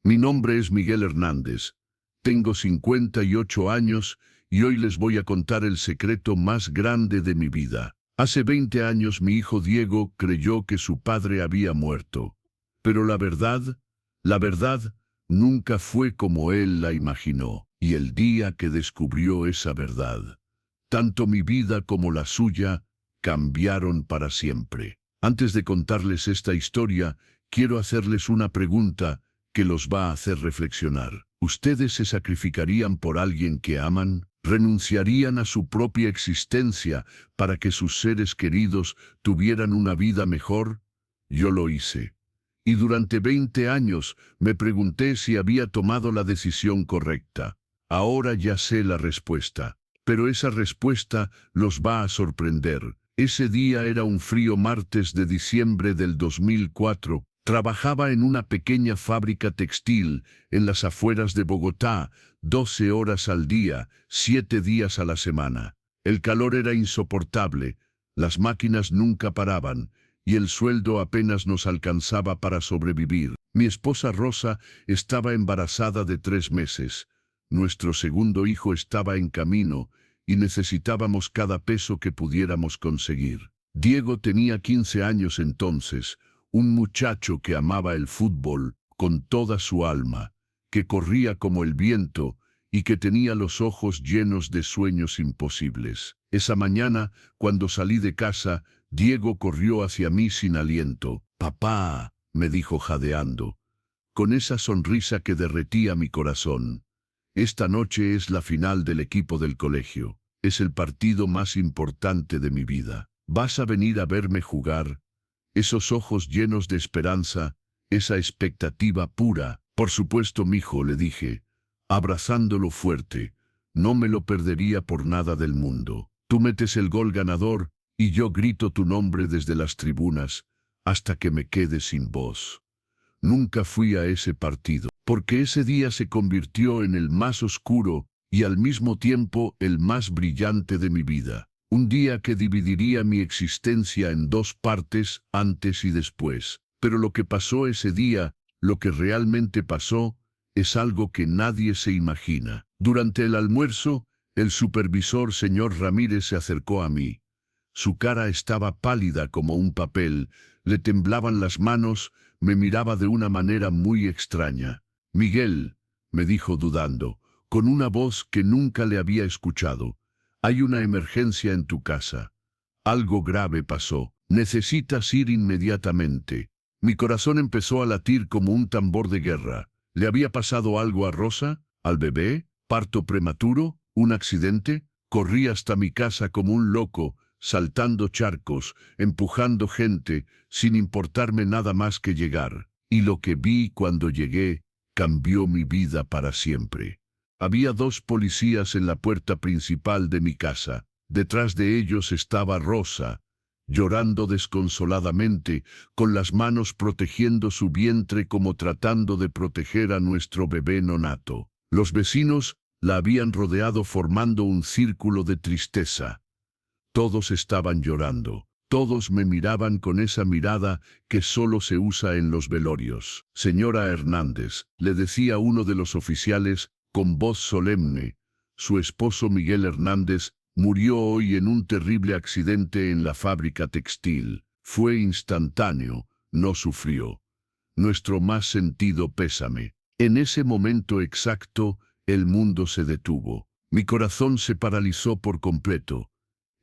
Mi nombre es Miguel Hernández. Tengo 58 años y hoy les voy a contar el secreto más grande de mi vida. Hace 20 años mi hijo Diego creyó que su padre había muerto. Pero la verdad, nunca fue como él la imaginó. Y el día que descubrió esa verdad, tanto mi vida como la suya cambiaron para siempre. Antes de contarles esta historia, quiero hacerles una pregunta que los va a hacer reflexionar. ¿Ustedes se sacrificarían por alguien que aman? ¿Renunciarían a su propia existencia para que sus seres queridos tuvieran una vida mejor? Yo lo hice. Y durante 20 años me pregunté si había tomado la decisión correcta. Ahora ya sé la respuesta. Pero esa respuesta los va a sorprender. Ese día era un frío martes de diciembre del 2004. Trabajaba en una pequeña fábrica textil en las afueras de Bogotá, 12 horas al día, 7 días a la semana. El calor era insoportable, las máquinas nunca paraban, y el sueldo apenas nos alcanzaba para sobrevivir. Mi esposa Rosa estaba embarazada de 3 meses. Nuestro segundo hijo estaba en camino, y necesitábamos cada peso que pudiéramos conseguir. Diego tenía 15 años entonces, un muchacho que amaba el fútbol con toda su alma, que corría como el viento y que tenía los ojos llenos de sueños imposibles. Esa mañana, cuando salí de casa, Diego corrió hacia mí sin aliento. «Papá», me dijo jadeando, con esa sonrisa que derretía mi corazón. «Esta noche es la final del equipo del colegio. Es el partido más importante de mi vida. ¿Vas a venir a verme jugar?» Esos ojos llenos de esperanza, esa expectativa pura. «Por supuesto, mijo», le dije, abrazándolo fuerte. «No me lo perdería por nada del mundo. Tú metes el gol ganador y yo grito tu nombre desde las tribunas hasta que me quede sin voz». Nunca fui a ese partido, porque ese día se convirtió en el más oscuro y al mismo tiempo el más brillante de mi vida. Un día que dividiría mi existencia en 2 partes, antes y después. Pero lo que pasó ese día, lo que realmente pasó, es algo que nadie se imagina. Durante el almuerzo, el supervisor señor Ramírez se acercó a mí. Su cara estaba pálida como un papel, le temblaban las manos, me miraba de una manera muy extraña. «Miguel», me dijo dudando, con una voz que nunca le había escuchado, «hay una emergencia en tu casa. Algo grave pasó. Necesitas ir inmediatamente». Mi corazón empezó a latir como un tambor de guerra. ¿Le había pasado algo a Rosa? ¿Al bebé? ¿Parto prematuro? ¿Un accidente? Corrí hasta mi casa como un loco, saltando charcos, empujando gente, sin importarme nada más que llegar. Y lo que vi cuando llegué cambió mi vida para siempre. Había 2 policías en la puerta principal de mi casa. Detrás de ellos estaba Rosa, llorando desconsoladamente, con las manos protegiendo su vientre como tratando de proteger a nuestro bebé nonato. Los vecinos la habían rodeado formando un círculo de tristeza. Todos estaban llorando. Todos me miraban con esa mirada que solo se usa en los velorios. «Señora Hernández», le decía uno de los oficiales con voz solemne, «su esposo Miguel Hernández murió hoy en un terrible accidente en la fábrica textil. Fue instantáneo, no sufrió. Nuestro más sentido pésame». En ese momento exacto, el mundo se detuvo. Mi corazón se paralizó por completo.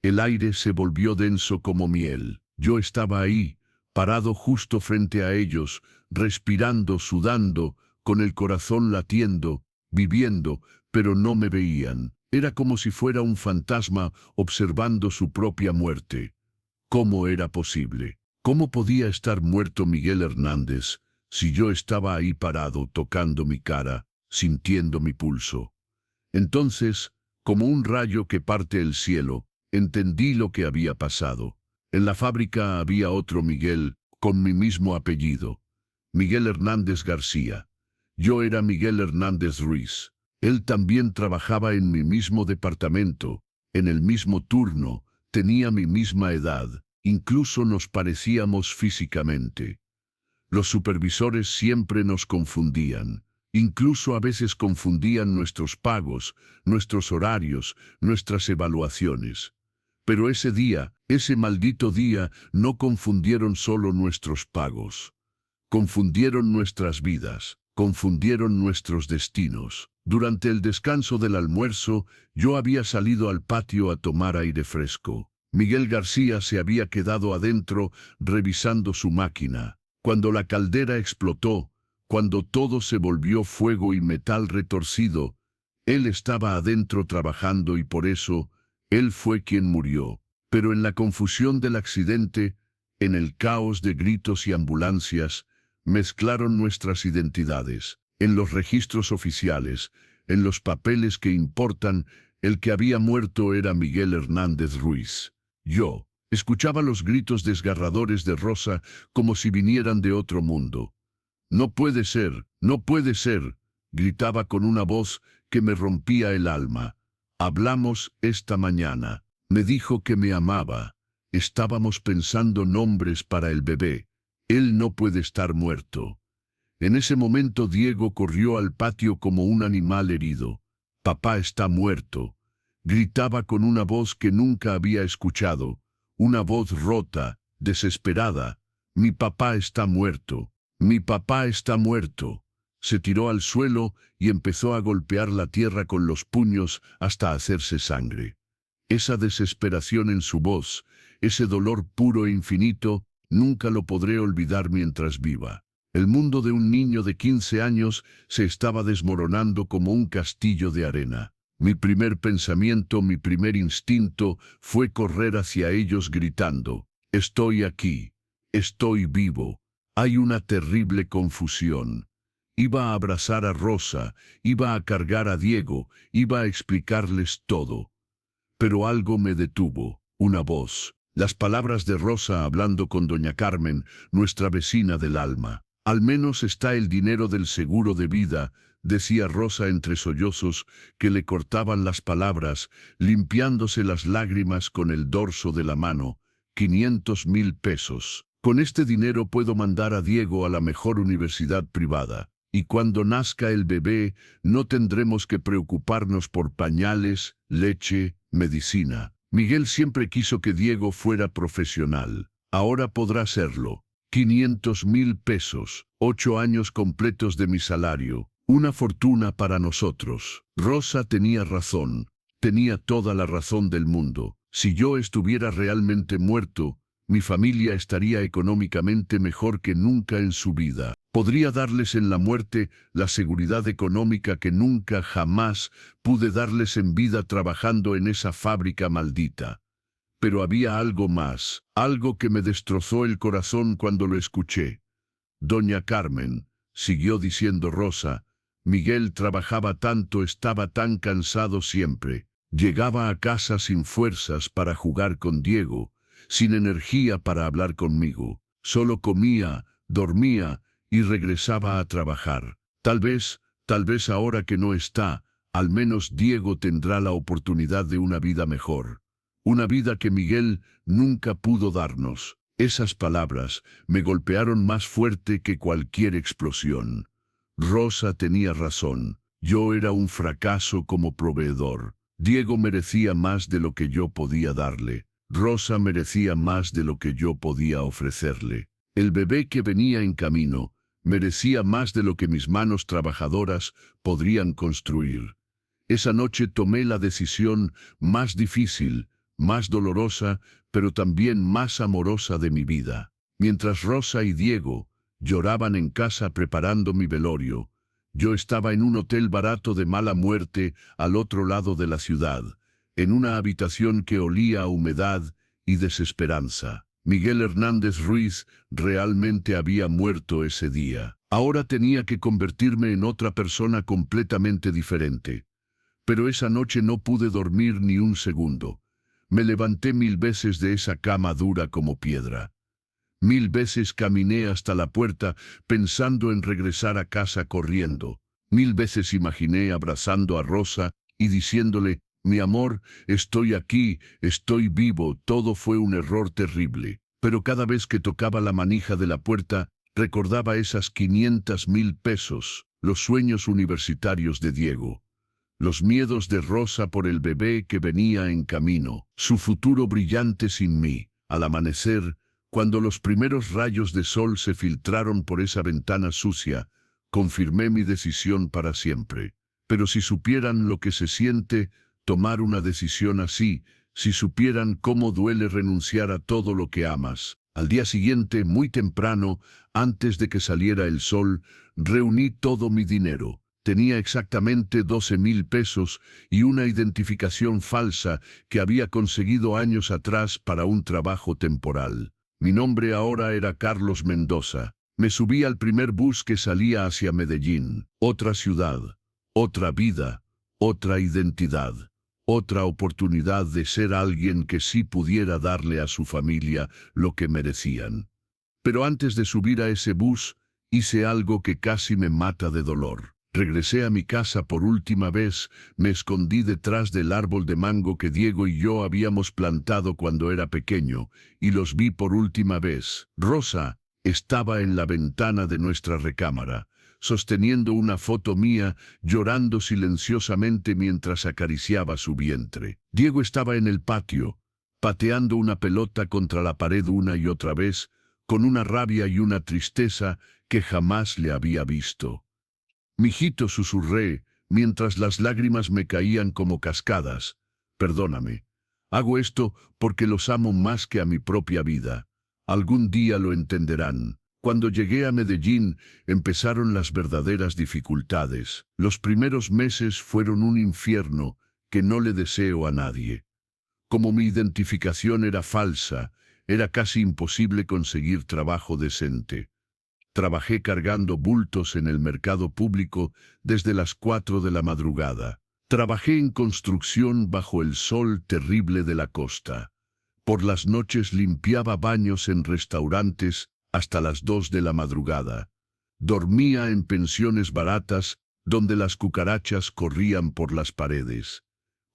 El aire se volvió denso como miel. Yo estaba ahí, parado justo frente a ellos, respirando, sudando, con el corazón latiendo, viviendo, pero no me veían. Era como si fuera un fantasma observando su propia muerte. ¿Cómo era posible? ¿Cómo podía estar muerto Miguel Hernández si yo estaba ahí parado, tocando mi cara, sintiendo mi pulso? Entonces, como un rayo que parte el cielo, entendí lo que había pasado. En la fábrica había otro Miguel, con mi mismo apellido, Miguel Hernández García. Yo era Miguel Hernández Ruiz. Él también trabajaba en mi mismo departamento, en el mismo turno, tenía mi misma edad, incluso nos parecíamos físicamente. Los supervisores siempre nos confundían. Incluso a veces confundían nuestros pagos, nuestros horarios, nuestras evaluaciones. Pero ese día, ese maldito día, no confundieron solo nuestros pagos. Confundieron nuestras vidas, confundieron nuestros destinos. Durante el descanso del almuerzo, yo había salido al patio a tomar aire fresco. Miguel García se había quedado adentro revisando su máquina. Cuando la caldera explotó, cuando todo se volvió fuego y metal retorcido, él estaba adentro trabajando y por eso, él fue quien murió. Pero en la confusión del accidente, en el caos de gritos y ambulancias, mezclaron nuestras identidades. En los registros oficiales, en los papeles que importan, el que había muerto era Miguel Hernández Ruiz. Yo escuchaba los gritos desgarradores de Rosa como si vinieran de otro mundo. «No puede ser, no puede ser», gritaba con una voz que me rompía el alma. «Hablamos esta mañana. Me dijo que me amaba. Estábamos pensando nombres para el bebé. Él no puede estar muerto». En ese momento Diego corrió al patio como un animal herido. «Papá está muerto», gritaba con una voz que nunca había escuchado, una voz rota, desesperada. «Mi papá está muerto. Mi papá está muerto». Se tiró al suelo y empezó a golpear la tierra con los puños hasta hacerse sangre. Esa desesperación en su voz, ese dolor puro e infinito, nunca lo podré olvidar mientras viva. El mundo de un niño de 15 años se estaba desmoronando como un castillo de arena. Mi primer pensamiento, mi primer instinto fue correr hacia ellos gritando: «Estoy aquí, estoy vivo». Hay una terrible confusión. Iba a abrazar a Rosa, iba a cargar a Diego, iba a explicarles todo. Pero algo me detuvo, una voz, las palabras de Rosa hablando con doña Carmen, nuestra vecina del alma. «Al menos está el dinero del seguro de vida», decía Rosa entre sollozos que le cortaban las palabras, limpiándose las lágrimas con el dorso de la mano. 500,000 pesos. Con este dinero puedo mandar a Diego a la mejor universidad privada. Y cuando nazca el bebé, no tendremos que preocuparnos por pañales, leche, medicina. Miguel siempre quiso que Diego fuera profesional. Ahora podrá serlo. 500,000 pesos, 8 años completos de mi salario. Una fortuna para nosotros. Rosa tenía razón. Tenía toda la razón del mundo. Si yo estuviera realmente muerto, mi familia estaría económicamente mejor que nunca en su vida. Podría darles en la muerte la seguridad económica que nunca jamás pude darles en vida trabajando en esa fábrica maldita. Pero había algo más, algo que me destrozó el corazón cuando lo escuché. «Doña Carmen», siguió diciendo Rosa, «Miguel trabajaba tanto, estaba tan cansado siempre. Llegaba a casa sin fuerzas para jugar con Diego, sin energía para hablar conmigo. Solo comía, dormía y regresaba a trabajar. Tal vez ahora que no está, al menos Diego tendrá la oportunidad de una vida mejor. Una vida que Miguel nunca pudo darnos». Esas palabras me golpearon más fuerte que cualquier explosión. Rosa tenía razón. Yo era un fracaso como proveedor. Diego merecía más de lo que yo podía darle. Rosa merecía más de lo que yo podía ofrecerle. El bebé que venía en camino merecía más de lo que mis manos trabajadoras podrían construir. Esa noche tomé la decisión más difícil, más dolorosa, pero también más amorosa de mi vida. Mientras Rosa y Diego lloraban en casa preparando mi velorio, yo estaba en un hotel barato de mala muerte al otro lado de la ciudad, en una habitación que olía a humedad y desesperanza. Miguel Hernández Ruiz realmente había muerto ese día. Ahora tenía que convertirme en otra persona completamente diferente. Pero esa noche no pude dormir ni un segundo. Me levanté 1000 veces de esa cama dura como piedra. 1000 veces caminé hasta la puerta pensando en regresar a casa corriendo. 1000 veces imaginé abrazando a Rosa y diciéndole: «Mi amor, estoy aquí, estoy vivo». Todo fue un error terrible. Pero cada vez que tocaba la manija de la puerta, recordaba esas 500,000 pesos. los sueños universitarios de Diego, los miedos de Rosa por el bebé que venía en camino, su futuro brillante sin mí. Al amanecer, cuando los primeros rayos de sol se filtraron por esa ventana sucia, confirmé mi decisión para siempre. Pero si supieran lo que se siente tomar una decisión así, si supieran cómo duele renunciar a todo lo que amas. Al día siguiente, muy temprano, antes de que saliera el sol, reuní todo mi dinero. Tenía exactamente 12,000 pesos y una identificación falsa que había conseguido años atrás para un trabajo temporal. Mi nombre ahora era Carlos Mendoza. Me subí al primer bus que salía hacia Medellín. Otra ciudad, otra vida, otra identidad, otra oportunidad de ser alguien que sí pudiera darle a su familia lo que merecían. Pero antes de subir a ese bus, hice algo que casi me mata de dolor. Regresé a mi casa por última vez, me escondí detrás del árbol de mango que Diego y yo habíamos plantado cuando era pequeño, y los vi por última vez. Rosa estaba en la ventana de nuestra recámara, sosteniendo una foto mía, llorando silenciosamente mientras acariciaba su vientre. Diego estaba en el patio, pateando una pelota contra la pared una y otra vez, con una rabia y una tristeza que jamás le había visto. «Mijito», susurré, mientras las lágrimas me caían como cascadas. «Perdóname. Hago esto porque los amo más que a mi propia vida. Algún día lo entenderán». Cuando llegué a Medellín, empezaron las verdaderas dificultades. Los primeros meses fueron un infierno que no le deseo a nadie. Como mi identificación era falsa, era casi imposible conseguir trabajo decente. Trabajé cargando bultos en el mercado público desde las 4 de la madrugada. Trabajé en construcción bajo el sol terrible de la costa. Por las noches limpiaba baños en restaurantes hasta las 2 de la madrugada. Dormía en pensiones baratas donde las cucarachas corrían por las paredes.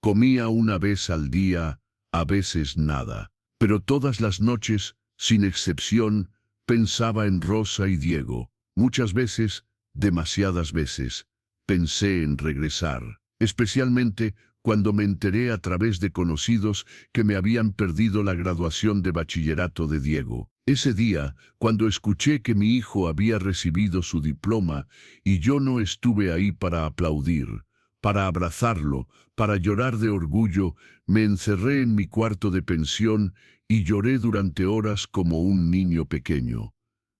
Comía una vez al día, a veces nada. Pero todas las noches, sin excepción, pensaba en Rosa y Diego. Muchas veces, demasiadas veces, pensé en regresar, especialmente cuando me enteré a través de conocidos que me habían perdido la graduación de bachillerato de Diego. Ese día, cuando escuché que mi hijo había recibido su diploma y yo no estuve ahí para aplaudir, para abrazarlo, para llorar de orgullo, me encerré en mi cuarto de pensión y lloré durante horas como un niño pequeño.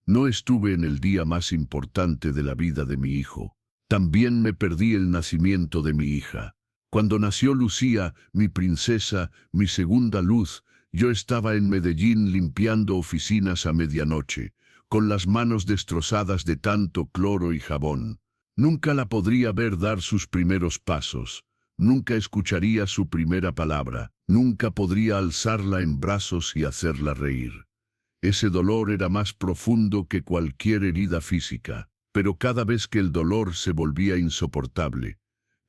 No estuve en el día más importante de la vida de mi hijo. También me perdí el nacimiento de mi hija. Cuando nació Lucía, mi princesa, mi segunda luz, yo estaba en Medellín limpiando oficinas a medianoche, con las manos destrozadas de tanto cloro y jabón. Nunca la podría ver dar sus primeros pasos. Nunca escucharía su primera palabra. Nunca podría alzarla en brazos y hacerla reír. Ese dolor era más profundo que cualquier herida física. Pero cada vez que el dolor se volvía insoportable,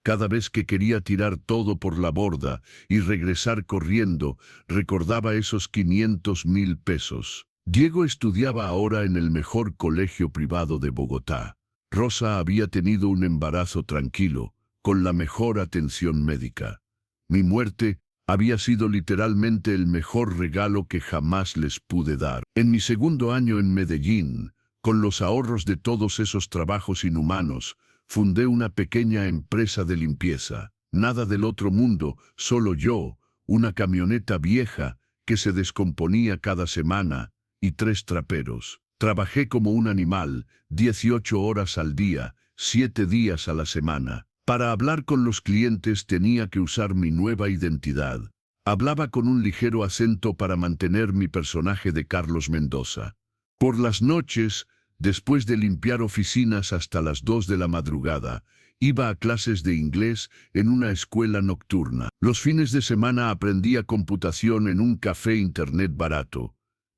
cada vez que quería tirar todo por la borda y regresar corriendo, recordaba esos 500,000 pesos. Diego estudiaba ahora en el mejor colegio privado de Bogotá. Rosa había tenido un embarazo tranquilo, con la mejor atención médica. Mi muerte había sido literalmente el mejor regalo que jamás les pude dar. En mi segundo año en Medellín, con los ahorros de todos esos trabajos inhumanos, fundé una pequeña empresa de limpieza. Nada del otro mundo, solo yo, una camioneta vieja que se descomponía cada semana y 3 traperos. Trabajé como un animal, 18 horas al día, 7 días a la semana. Para hablar con los clientes tenía que usar mi nueva identidad. Hablaba con un ligero acento para mantener mi personaje de Carlos Mendoza. Por las noches, después de limpiar oficinas hasta las 2 de la madrugada, iba a clases de inglés en una escuela nocturna. Los fines de semana aprendía computación en un café internet barato.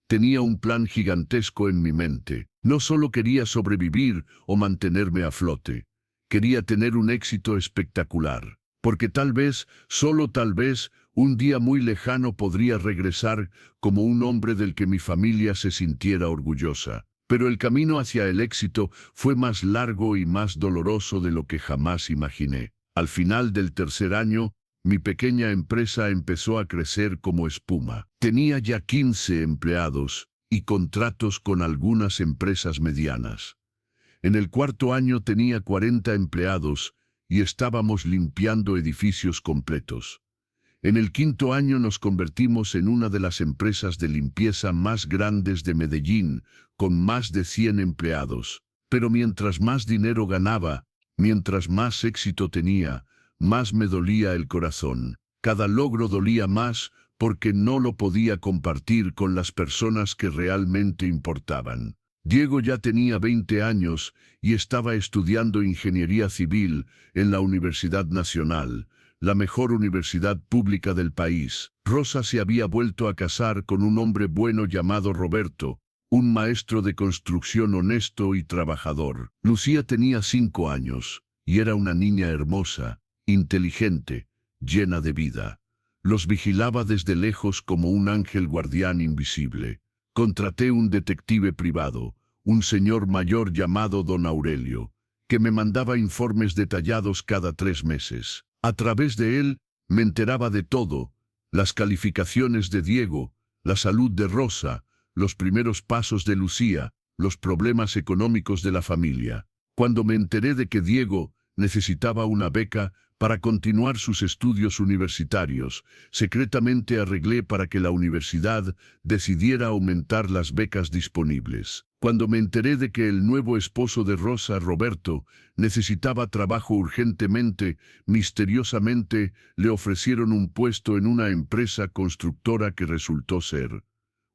Tenía un plan gigantesco en mi mente. No solo quería sobrevivir o mantenerme a flote. Quería tener un éxito espectacular. Porque tal vez, solo tal vez, un día muy lejano podría regresar como un hombre del que mi familia se sintiera orgullosa. Pero el camino hacia el éxito fue más largo y más doloroso de lo que jamás imaginé. Al final del tercer año, mi pequeña empresa empezó a crecer como espuma. Tenía ya 15 empleados y contratos con algunas empresas medianas. En el cuarto año tenía 40 empleados y estábamos limpiando edificios completos. En el quinto año nos convertimos en una de las empresas de limpieza más grandes de Medellín, con más de 100 empleados. Pero mientras más dinero ganaba, mientras más éxito tenía, más me dolía el corazón. Cada logro dolía más porque no lo podía compartir con las personas que realmente importaban. Diego ya tenía 20 años y estaba estudiando ingeniería civil en la Universidad Nacional, la mejor universidad pública del país. Rosa se había vuelto a casar con un hombre bueno llamado Roberto, un maestro de construcción honesto y trabajador. Lucía tenía 5 años y era una niña hermosa, inteligente, llena de vida. Los vigilaba desde lejos como un ángel guardián invisible. Contraté un detective privado, un señor mayor llamado Don Aurelio, que me mandaba informes detallados cada 3 meses. A través de él, me enteraba de todo: las calificaciones de Diego, la salud de Rosa, los primeros pasos de Lucía, los problemas económicos de la familia. Cuando me enteré de que Diego necesitaba una beca para continuar sus estudios universitarios, secretamente arreglé para que la universidad decidiera aumentar las becas disponibles. Cuando me enteré de que el nuevo esposo de Rosa, Roberto, necesitaba trabajo urgentemente, misteriosamente le ofrecieron un puesto en una empresa constructora que resultó ser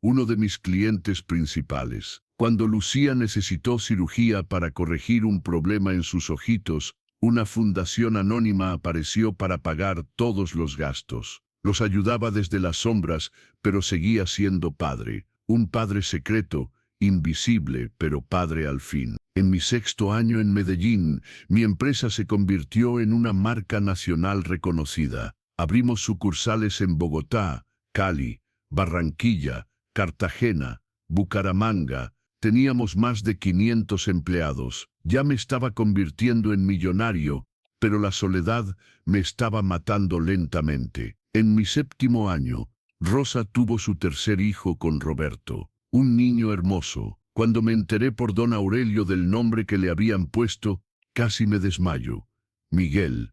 uno de mis clientes principales. Cuando Lucía necesitó cirugía para corregir un problema en sus ojitos, una fundación anónima apareció para pagar todos los gastos. Los ayudaba desde las sombras, pero seguía siendo padre. Un padre secreto, invisible, pero padre al fin. En mi sexto año en Medellín, mi empresa se convirtió en una marca nacional reconocida. Abrimos sucursales en Bogotá, Cali, Barranquilla, Cartagena, Bucaramanga. Teníamos más de 500 empleados. Ya me estaba convirtiendo en millonario, pero la soledad me estaba matando lentamente. En mi séptimo año, Rosa tuvo su tercer hijo con Roberto, un niño hermoso. Cuando me enteré por Don Aurelio del nombre que le habían puesto, casi me desmayo. Miguel,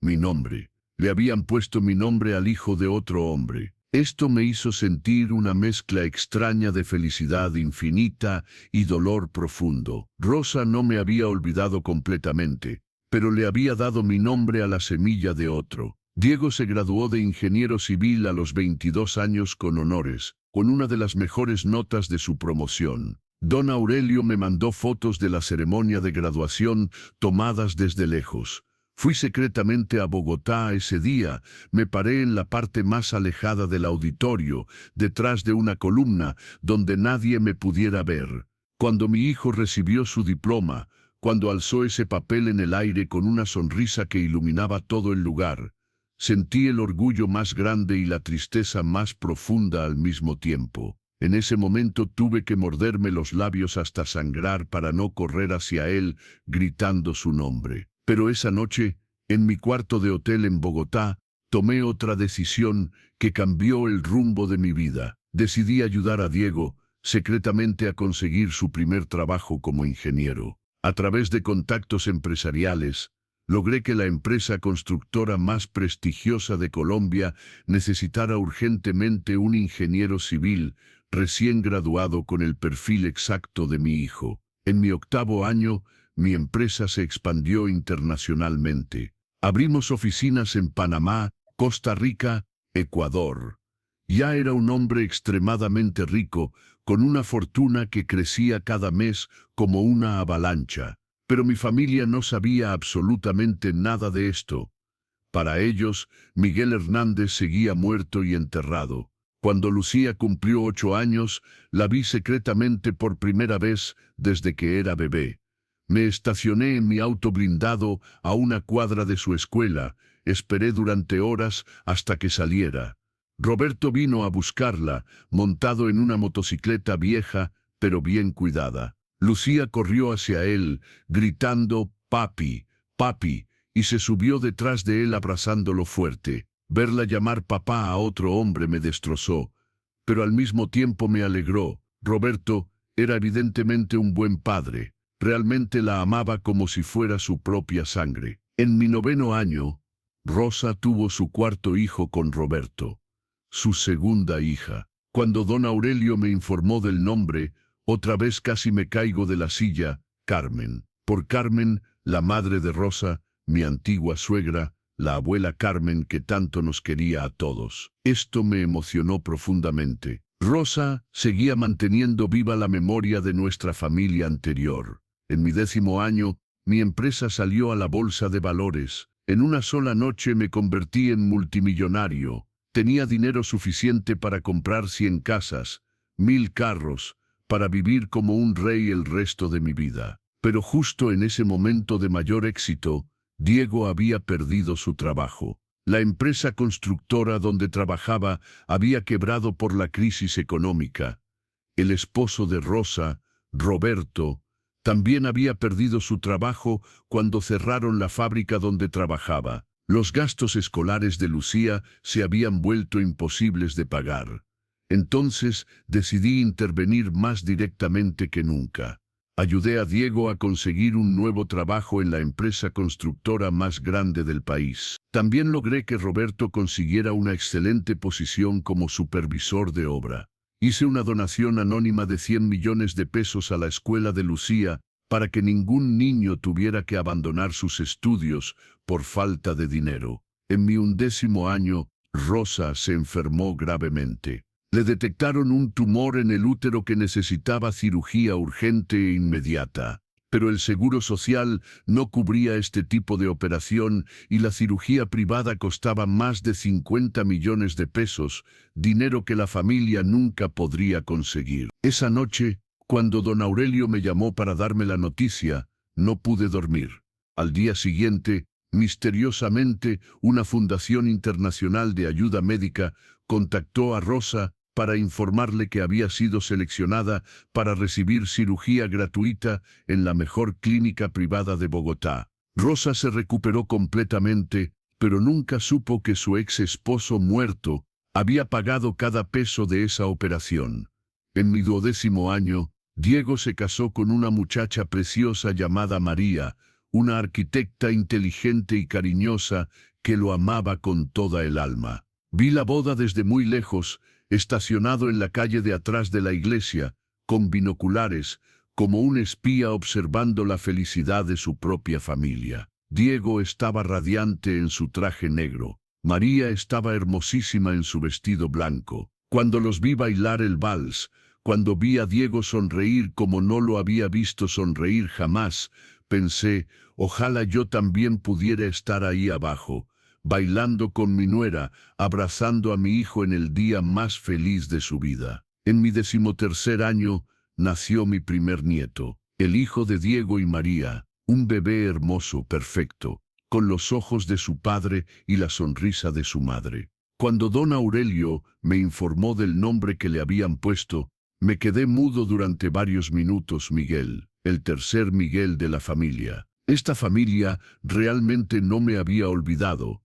mi nombre. Le habían puesto mi nombre al hijo de otro hombre. Esto me hizo sentir una mezcla extraña de felicidad infinita y dolor profundo. Rosa no me había olvidado completamente, pero le había dado mi nombre a la semilla de otro. Diego se graduó de ingeniero civil a los 22 años con honores, con una de las mejores notas de su promoción. Don Aurelio me mandó fotos de la ceremonia de graduación tomadas desde lejos. Fui secretamente a Bogotá ese día, me paré en la parte más alejada del auditorio, detrás de una columna, donde nadie me pudiera ver. Cuando mi hijo recibió su diploma, cuando alzó ese papel en el aire con una sonrisa que iluminaba todo el lugar, sentí el orgullo más grande y la tristeza más profunda al mismo tiempo. En ese momento tuve que morderme los labios hasta sangrar para no correr hacia él, gritando su nombre. Pero esa noche, en mi cuarto de hotel en Bogotá, tomé otra decisión que cambió el rumbo de mi vida. Decidí ayudar a Diego, secretamente, a conseguir su primer trabajo como ingeniero. A través de contactos empresariales, logré que la empresa constructora más prestigiosa de Colombia necesitara urgentemente un ingeniero civil recién graduado con el perfil exacto de mi hijo. En mi octavo año, mi empresa se expandió internacionalmente. Abrimos oficinas en Panamá, Costa Rica, Ecuador. Ya era un hombre extremadamente rico, con una fortuna que crecía cada mes como una avalancha. Pero mi familia no sabía absolutamente nada de esto. Para ellos, Miguel Hernández seguía muerto y enterrado. Cuando Lucía cumplió 8 años, la vi secretamente por primera vez desde que era bebé. Me estacioné en mi auto blindado a una cuadra de su escuela, esperé durante horas hasta que saliera. Roberto vino a buscarla, montado en una motocicleta vieja, pero bien cuidada. Lucía corrió hacia él, gritando «Papi, papi», y se subió detrás de él abrazándolo fuerte. Verla llamar papá a otro hombre me destrozó, pero al mismo tiempo me alegró. Roberto era evidentemente un buen padre. Realmente la amaba como si fuera su propia sangre. En mi 9º año, Rosa tuvo su 4º hijo con Roberto, su segunda hija. Cuando don Aurelio me informó del nombre, otra vez casi me caigo de la silla, Carmen. Por Carmen, la madre de Rosa, mi antigua suegra, la abuela Carmen que tanto nos quería a todos. Esto me emocionó profundamente. Rosa seguía manteniendo viva la memoria de nuestra familia anterior. En mi 10º año, mi empresa salió a la bolsa de valores. En una sola noche me convertí en multimillonario. Tenía dinero suficiente para comprar 100 casas, 1000 carros, para vivir como un rey el resto de mi vida. Pero justo en ese momento de mayor éxito, Diego había perdido su trabajo. La empresa constructora donde trabajaba había quebrado por la crisis económica. El esposo de Rosa, Roberto, también había perdido su trabajo cuando cerraron la fábrica donde trabajaba. Los gastos escolares de Lucía se habían vuelto imposibles de pagar. Entonces decidí intervenir más directamente que nunca. Ayudé a Diego a conseguir un nuevo trabajo en la empresa constructora más grande del país. También logré que Roberto consiguiera una excelente posición como supervisor de obra. Hice una donación anónima de 100 millones de pesos a la escuela de Lucía para que ningún niño tuviera que abandonar sus estudios por falta de dinero. En mi 11º año, Rosa se enfermó gravemente. Le detectaron un tumor en el útero que necesitaba cirugía urgente e inmediata. Pero el Seguro Social no cubría este tipo de operación y la cirugía privada costaba más de 50 millones de pesos, dinero que la familia nunca podría conseguir. Esa noche, cuando don Aurelio me llamó para darme la noticia, no pude dormir. Al día siguiente, misteriosamente, una fundación internacional de ayuda médica contactó a Rosa para informarle que había sido seleccionada para recibir cirugía gratuita en la mejor clínica privada de Bogotá. Rosa se recuperó completamente, pero nunca supo que su ex esposo muerto había pagado cada peso de esa operación. En mi 12º año, Diego se casó con una muchacha preciosa llamada María, una arquitecta inteligente y cariñosa que lo amaba con toda el alma. Vi la boda desde muy lejos, estacionado en la calle de atrás de la iglesia, con binoculares, como un espía observando la felicidad de su propia familia. Diego estaba radiante en su traje negro. María estaba hermosísima en su vestido blanco. Cuando los vi bailar el vals, cuando vi a Diego sonreír como no lo había visto sonreír jamás, pensé, ojalá yo también pudiera estar ahí abajo, bailando con mi nuera, abrazando a mi hijo en el día más feliz de su vida. En mi 13º año, nació mi primer nieto, el hijo de Diego y María, un bebé hermoso, perfecto, con los ojos de su padre y la sonrisa de su madre. Cuando don Aurelio me informó del nombre que le habían puesto, me quedé mudo durante varios minutos. Miguel, el tercer Miguel de la familia. Esta familia realmente no me había olvidado,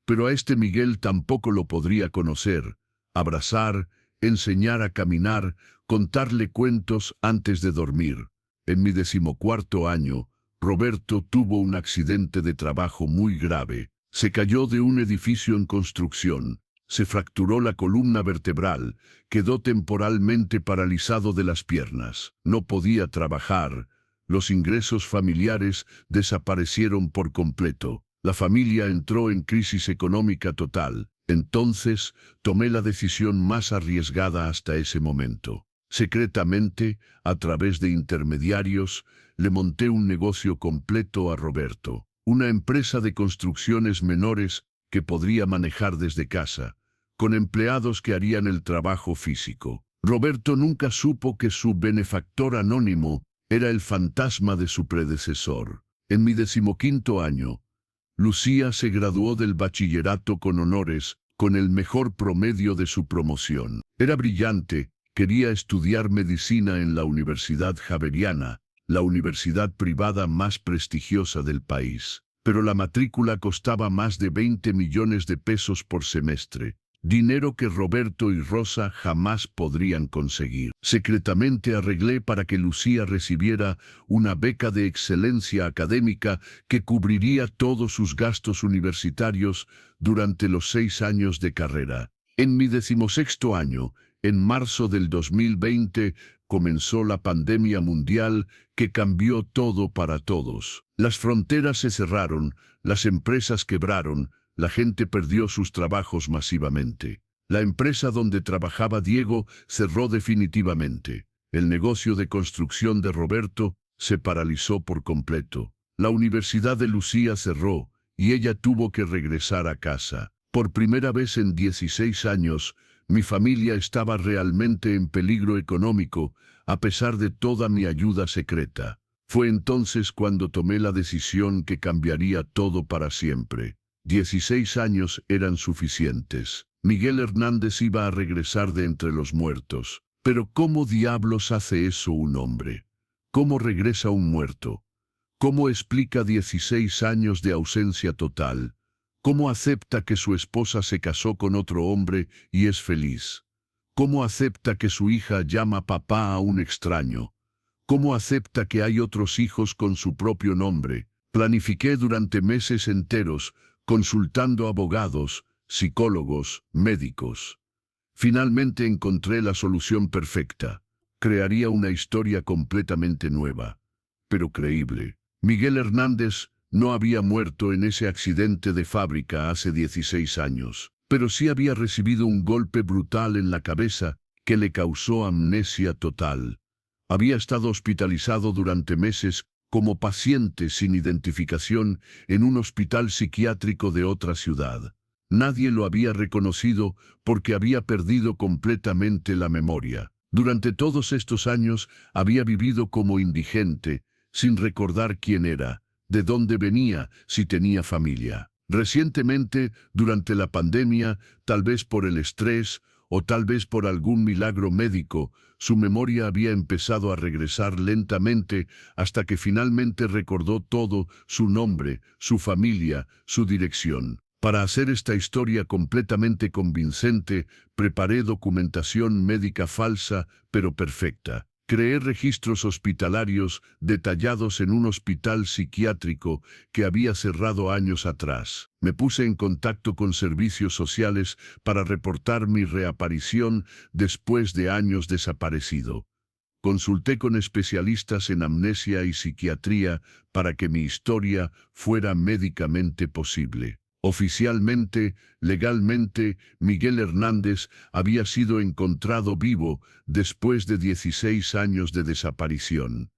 pero a este Miguel tampoco lo podría conocer, abrazar, enseñar a caminar, contarle cuentos antes de dormir. En mi 14º año, Roberto tuvo un accidente de trabajo muy grave. Se cayó de un edificio en construcción, se fracturó la columna vertebral, quedó temporalmente paralizado de las piernas. No podía trabajar, los ingresos familiares desaparecieron por completo. La familia entró en crisis económica total. Entonces, tomé la decisión más arriesgada hasta ese momento. Secretamente, a través de intermediarios, le monté un negocio completo a Roberto. Una empresa de construcciones menores que podría manejar desde casa, con empleados que harían el trabajo físico. Roberto nunca supo que su benefactor anónimo era el fantasma de su predecesor. En mi 15º año, Lucía se graduó del bachillerato con honores, con el mejor promedio de su promoción. Era brillante, quería estudiar medicina en la Universidad Javeriana, la universidad privada más prestigiosa del país. Pero la matrícula costaba más de 20 millones de pesos por semestre, dinero que Roberto y Rosa jamás podrían conseguir. Secretamente arreglé para que Lucía recibiera una beca de excelencia académica que cubriría todos sus gastos universitarios durante los 6 años de carrera. En mi 16º año, en marzo del 2020, comenzó la pandemia mundial que cambió todo para todos. Las fronteras se cerraron, las empresas quebraron, la gente perdió sus trabajos masivamente. La empresa donde trabajaba Diego cerró definitivamente. El negocio de construcción de Roberto se paralizó por completo. La Universidad de Lucía cerró y ella tuvo que regresar a casa. Por primera vez en 16 años, mi familia estaba realmente en peligro económico, a pesar de toda mi ayuda secreta. Fue entonces cuando tomé la decisión que cambiaría todo para siempre. 16 años eran suficientes. Miguel Hernández iba a regresar de entre los muertos. Pero ¿cómo diablos hace eso un hombre? ¿Cómo regresa un muerto? ¿Cómo explica 16 años de ausencia total? ¿Cómo acepta que su esposa se casó con otro hombre y es feliz? ¿Cómo acepta que su hija llama papá a un extraño? ¿Cómo acepta que hay otros hijos con su propio nombre? Planifiqué durante meses enteros, consultando abogados, psicólogos, médicos. Finalmente encontré la solución perfecta. Crearía una historia completamente nueva, pero creíble. Miguel Hernández no había muerto en ese accidente de fábrica hace 16 años, pero sí había recibido un golpe brutal en la cabeza que le causó amnesia total. Había estado hospitalizado durante meses como paciente sin identificación en un hospital psiquiátrico de otra ciudad. Nadie lo había reconocido porque había perdido completamente la memoria. Durante todos estos años había vivido como indigente, sin recordar quién era, de dónde venía, si tenía familia. Recientemente, durante la pandemia, tal vez por el estrés o tal vez por algún milagro médico, su memoria había empezado a regresar lentamente hasta que finalmente recordó todo: su nombre, su familia, su dirección. Para hacer esta historia completamente convincente, preparé documentación médica falsa, pero perfecta. Creé registros hospitalarios detallados en un hospital psiquiátrico que había cerrado años atrás. Me puse en contacto con servicios sociales para reportar mi reaparición después de años desaparecido. Consulté con especialistas en amnesia y psiquiatría para que mi historia fuera médicamente posible. Oficialmente, legalmente, Miguel Hernández había sido encontrado vivo después de 16 años de desaparición.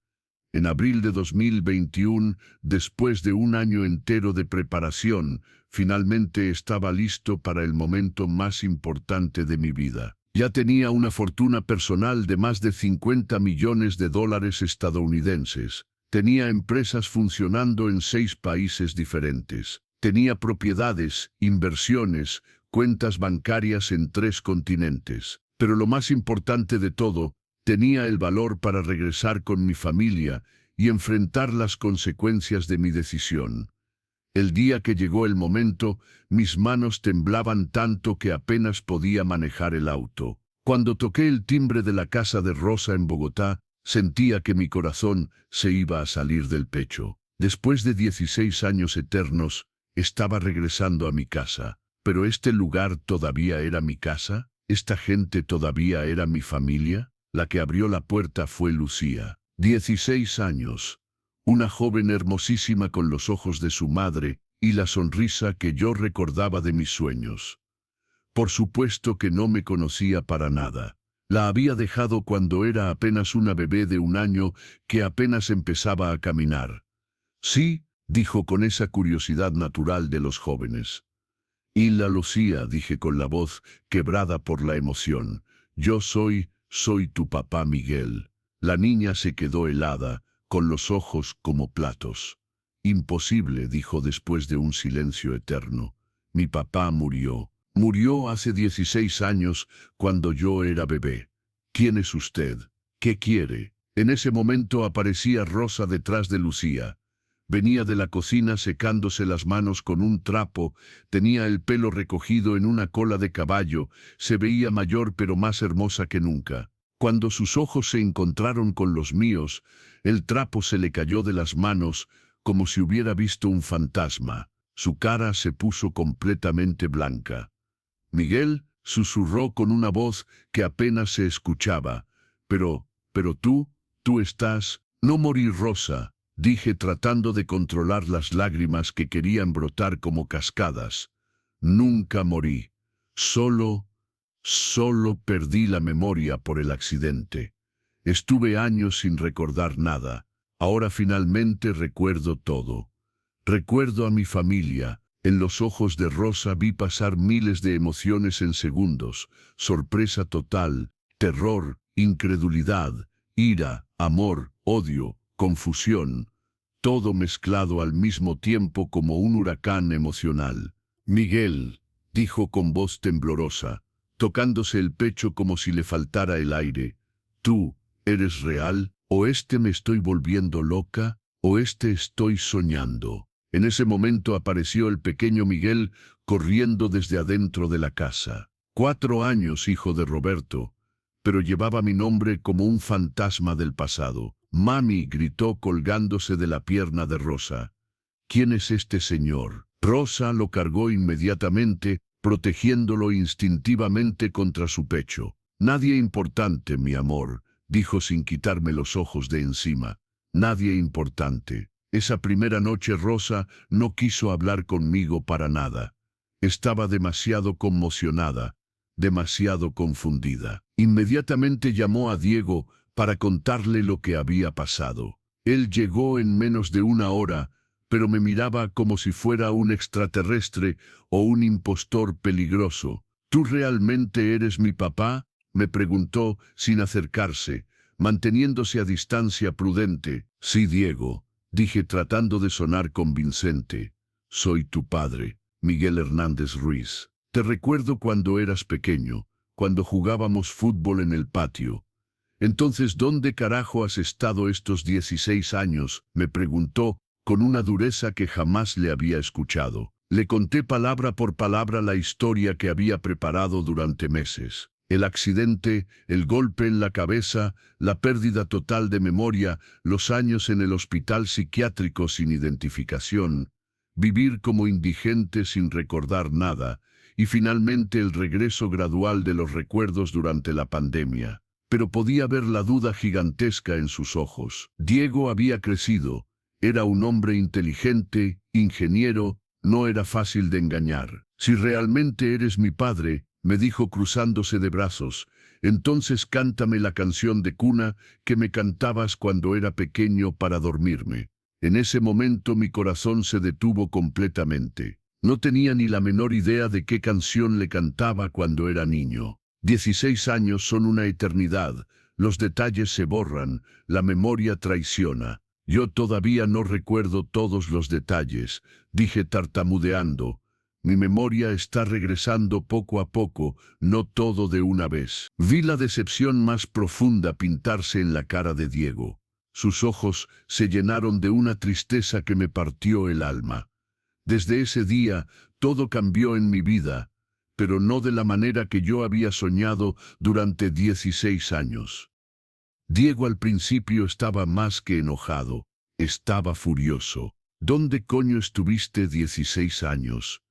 En abril de 2021, después de un año entero de preparación, finalmente estaba listo para el momento más importante de mi vida. Ya tenía una fortuna personal de más de 50 millones de dólares estadounidenses. Tenía empresas funcionando en 6 países diferentes. Tenía propiedades, inversiones, cuentas bancarias en 3 continentes. Pero lo más importante de todo, tenía el valor para regresar con mi familia y enfrentar las consecuencias de mi decisión. El día que llegó el momento, mis manos temblaban tanto que apenas podía manejar el auto. Cuando toqué el timbre de la casa de Rosa en Bogotá, sentía que mi corazón se iba a salir del pecho. Después de 16 años eternos, estaba regresando a mi casa. ¿Pero este lugar todavía era mi casa? ¿Esta gente todavía era mi familia? La que abrió la puerta fue Lucía. 16 años. Una joven hermosísima con los ojos de su madre y la sonrisa que yo recordaba de mis sueños. Por supuesto que no me conocía para nada. La había dejado cuando era apenas una bebé de 1 año que apenas empezaba a caminar. Sí, dijo con esa curiosidad natural de los jóvenes. Y la Lucía, dije con la voz quebrada por la emoción. Yo soy tu papá Miguel. La niña se quedó helada, con los ojos como platos. Imposible, dijo después de un silencio eterno. Mi papá murió. Murió hace 16 años, cuando yo era bebé. ¿Quién es usted? ¿Qué quiere? En ese momento aparecía Rosa detrás de Lucía. Venía de la cocina secándose las manos con un trapo, tenía el pelo recogido en una cola de caballo, se veía mayor pero más hermosa que nunca. Cuando sus ojos se encontraron con los míos, el trapo se le cayó de las manos como si hubiera visto un fantasma. Su cara se puso completamente blanca. Miguel, susurró con una voz que apenas se escuchaba. Pero tú estás... No morí, Rosa, dije tratando de controlar las lágrimas que querían brotar como cascadas. Nunca morí. Solo perdí la memoria por el accidente. Estuve años sin recordar nada. Ahora finalmente recuerdo todo. Recuerdo a mi familia. En los ojos de Rosa vi pasar miles de emociones en segundos. Sorpresa total, terror, incredulidad, ira, amor, odio, confusión. Todo mezclado al mismo tiempo como un huracán emocional. Miguel, dijo con voz temblorosa, tocándose el pecho como si le faltara el aire. ¿Tú eres real? ¿O me estoy volviendo loca? ¿O estoy soñando? En ese momento apareció el pequeño Miguel corriendo desde adentro de la casa. 4 años, hijo de Roberto, pero llevaba mi nombre como un fantasma del pasado. Mami, gritó colgándose de la pierna de Rosa. ¿Quién es este señor? Rosa lo cargó inmediatamente, protegiéndolo instintivamente contra su pecho. Nadie importante, mi amor, dijo sin quitarme los ojos de encima. Nadie importante. Esa primera noche Rosa no quiso hablar conmigo para nada. Estaba demasiado conmocionada, demasiado confundida. Inmediatamente llamó a Diego para contarle lo que había pasado. Él llegó en menos de 1 hora, pero me miraba como si fuera un extraterrestre o un impostor peligroso. ¿Tú realmente eres mi papá?, me preguntó sin acercarse, manteniéndose a distancia prudente. Sí, Diego, dije tratando de sonar convincente. Soy tu padre, Miguel Hernández Ruiz. Te recuerdo cuando eras pequeño, cuando jugábamos fútbol en el patio. Entonces, ¿dónde carajo has estado estos 16 años?, me preguntó, con una dureza que jamás le había escuchado. Le conté palabra por palabra la historia que había preparado durante meses. El accidente, el golpe en la cabeza, la pérdida total de memoria, los años en el hospital psiquiátrico sin identificación, vivir como indigente sin recordar nada, y finalmente el regreso gradual de los recuerdos durante la pandemia. Pero podía ver la duda gigantesca en sus ojos. Diego había crecido. Era un hombre inteligente, ingeniero, no era fácil de engañar. Si realmente eres mi padre, me dijo cruzándose de brazos, entonces cántame la canción de cuna que me cantabas cuando era pequeño para dormirme. En ese momento mi corazón se detuvo completamente. No tenía ni la menor idea de qué canción le cantaba cuando era niño. 16 años son una eternidad, los detalles se borran, la memoria traiciona. Yo todavía no recuerdo todos los detalles, dije tartamudeando. Mi memoria está regresando poco a poco, no todo de una vez. Vi la decepción más profunda pintarse en la cara de Diego. Sus ojos se llenaron de una tristeza que me partió el alma. Desde ese día, todo cambió en mi vida, pero no de la manera que yo había soñado durante 16 años. Diego al principio estaba más que enojado, estaba furioso. ¿Dónde coño estuviste 16 años?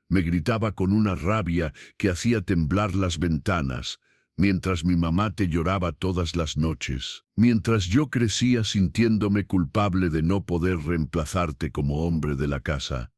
Me gritaba con una rabia que hacía temblar las ventanas, mientras mi mamá te lloraba todas las noches, mientras yo crecía sintiéndome culpable de no poder reemplazarte como hombre de la casa,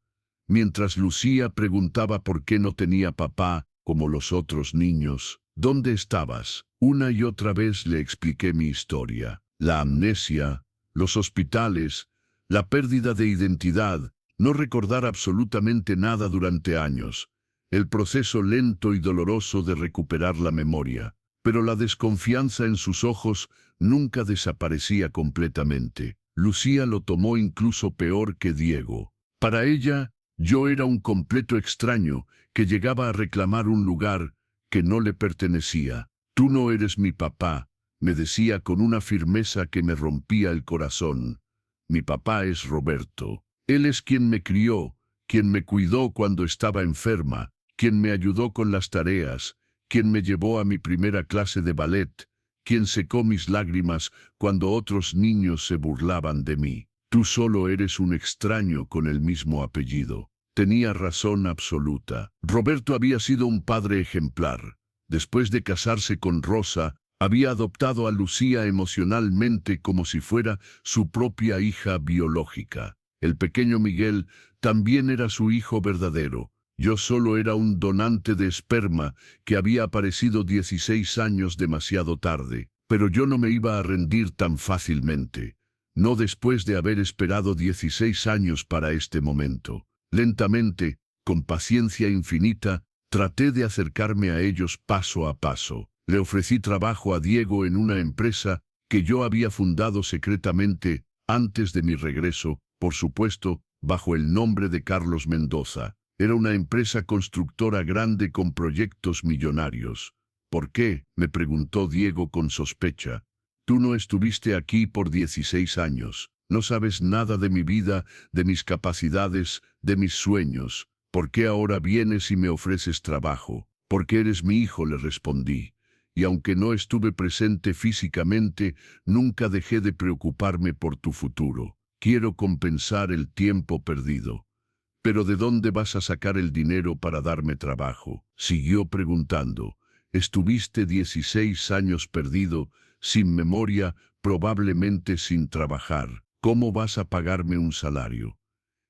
mientras Lucía preguntaba por qué no tenía papá como los otros niños. ¿Dónde estabas? Una y otra vez le expliqué mi historia. La amnesia, los hospitales, la pérdida de identidad, no recordar absolutamente nada durante años, el proceso lento y doloroso de recuperar la memoria. Pero la desconfianza en sus ojos nunca desaparecía completamente. Lucía lo tomó incluso peor que Diego. Para ella, yo era un completo extraño que llegaba a reclamar un lugar que no le pertenecía. Tú no eres mi papá, me decía con una firmeza que me rompía el corazón. Mi papá es Roberto. Él es quien me crió, quien me cuidó cuando estaba enferma, quien me ayudó con las tareas, quien me llevó a mi primera clase de ballet, quien secó mis lágrimas cuando otros niños se burlaban de mí. Tú solo eres un extraño con el mismo apellido. Tenía razón absoluta. Roberto había sido un padre ejemplar. Después de casarse con Rosa, había adoptado a Lucía emocionalmente como si fuera su propia hija biológica. El pequeño Miguel también era su hijo verdadero. Yo solo era un donante de esperma que había aparecido 16 años demasiado tarde. Pero yo no me iba a rendir tan fácilmente. No después de haber esperado 16 años para este momento. Lentamente, con paciencia infinita, traté de acercarme a ellos paso a paso. Le ofrecí trabajo a Diego en una empresa que yo había fundado secretamente antes de mi regreso, por supuesto, bajo el nombre de Carlos Mendoza. Era una empresa constructora grande con proyectos millonarios. ¿Por qué?, me preguntó Diego con sospecha. Tú no estuviste aquí por 16 años. No sabes nada de mi vida, de mis capacidades, de mis sueños. ¿Por qué ahora vienes y me ofreces trabajo? Porque eres mi hijo, le respondí. Y aunque no estuve presente físicamente, nunca dejé de preocuparme por tu futuro. Quiero compensar el tiempo perdido. ¿Pero de dónde vas a sacar el dinero para darme trabajo?, siguió preguntando. Estuviste 16 años perdido, sin memoria, probablemente sin trabajar. ¿Cómo vas a pagarme un salario?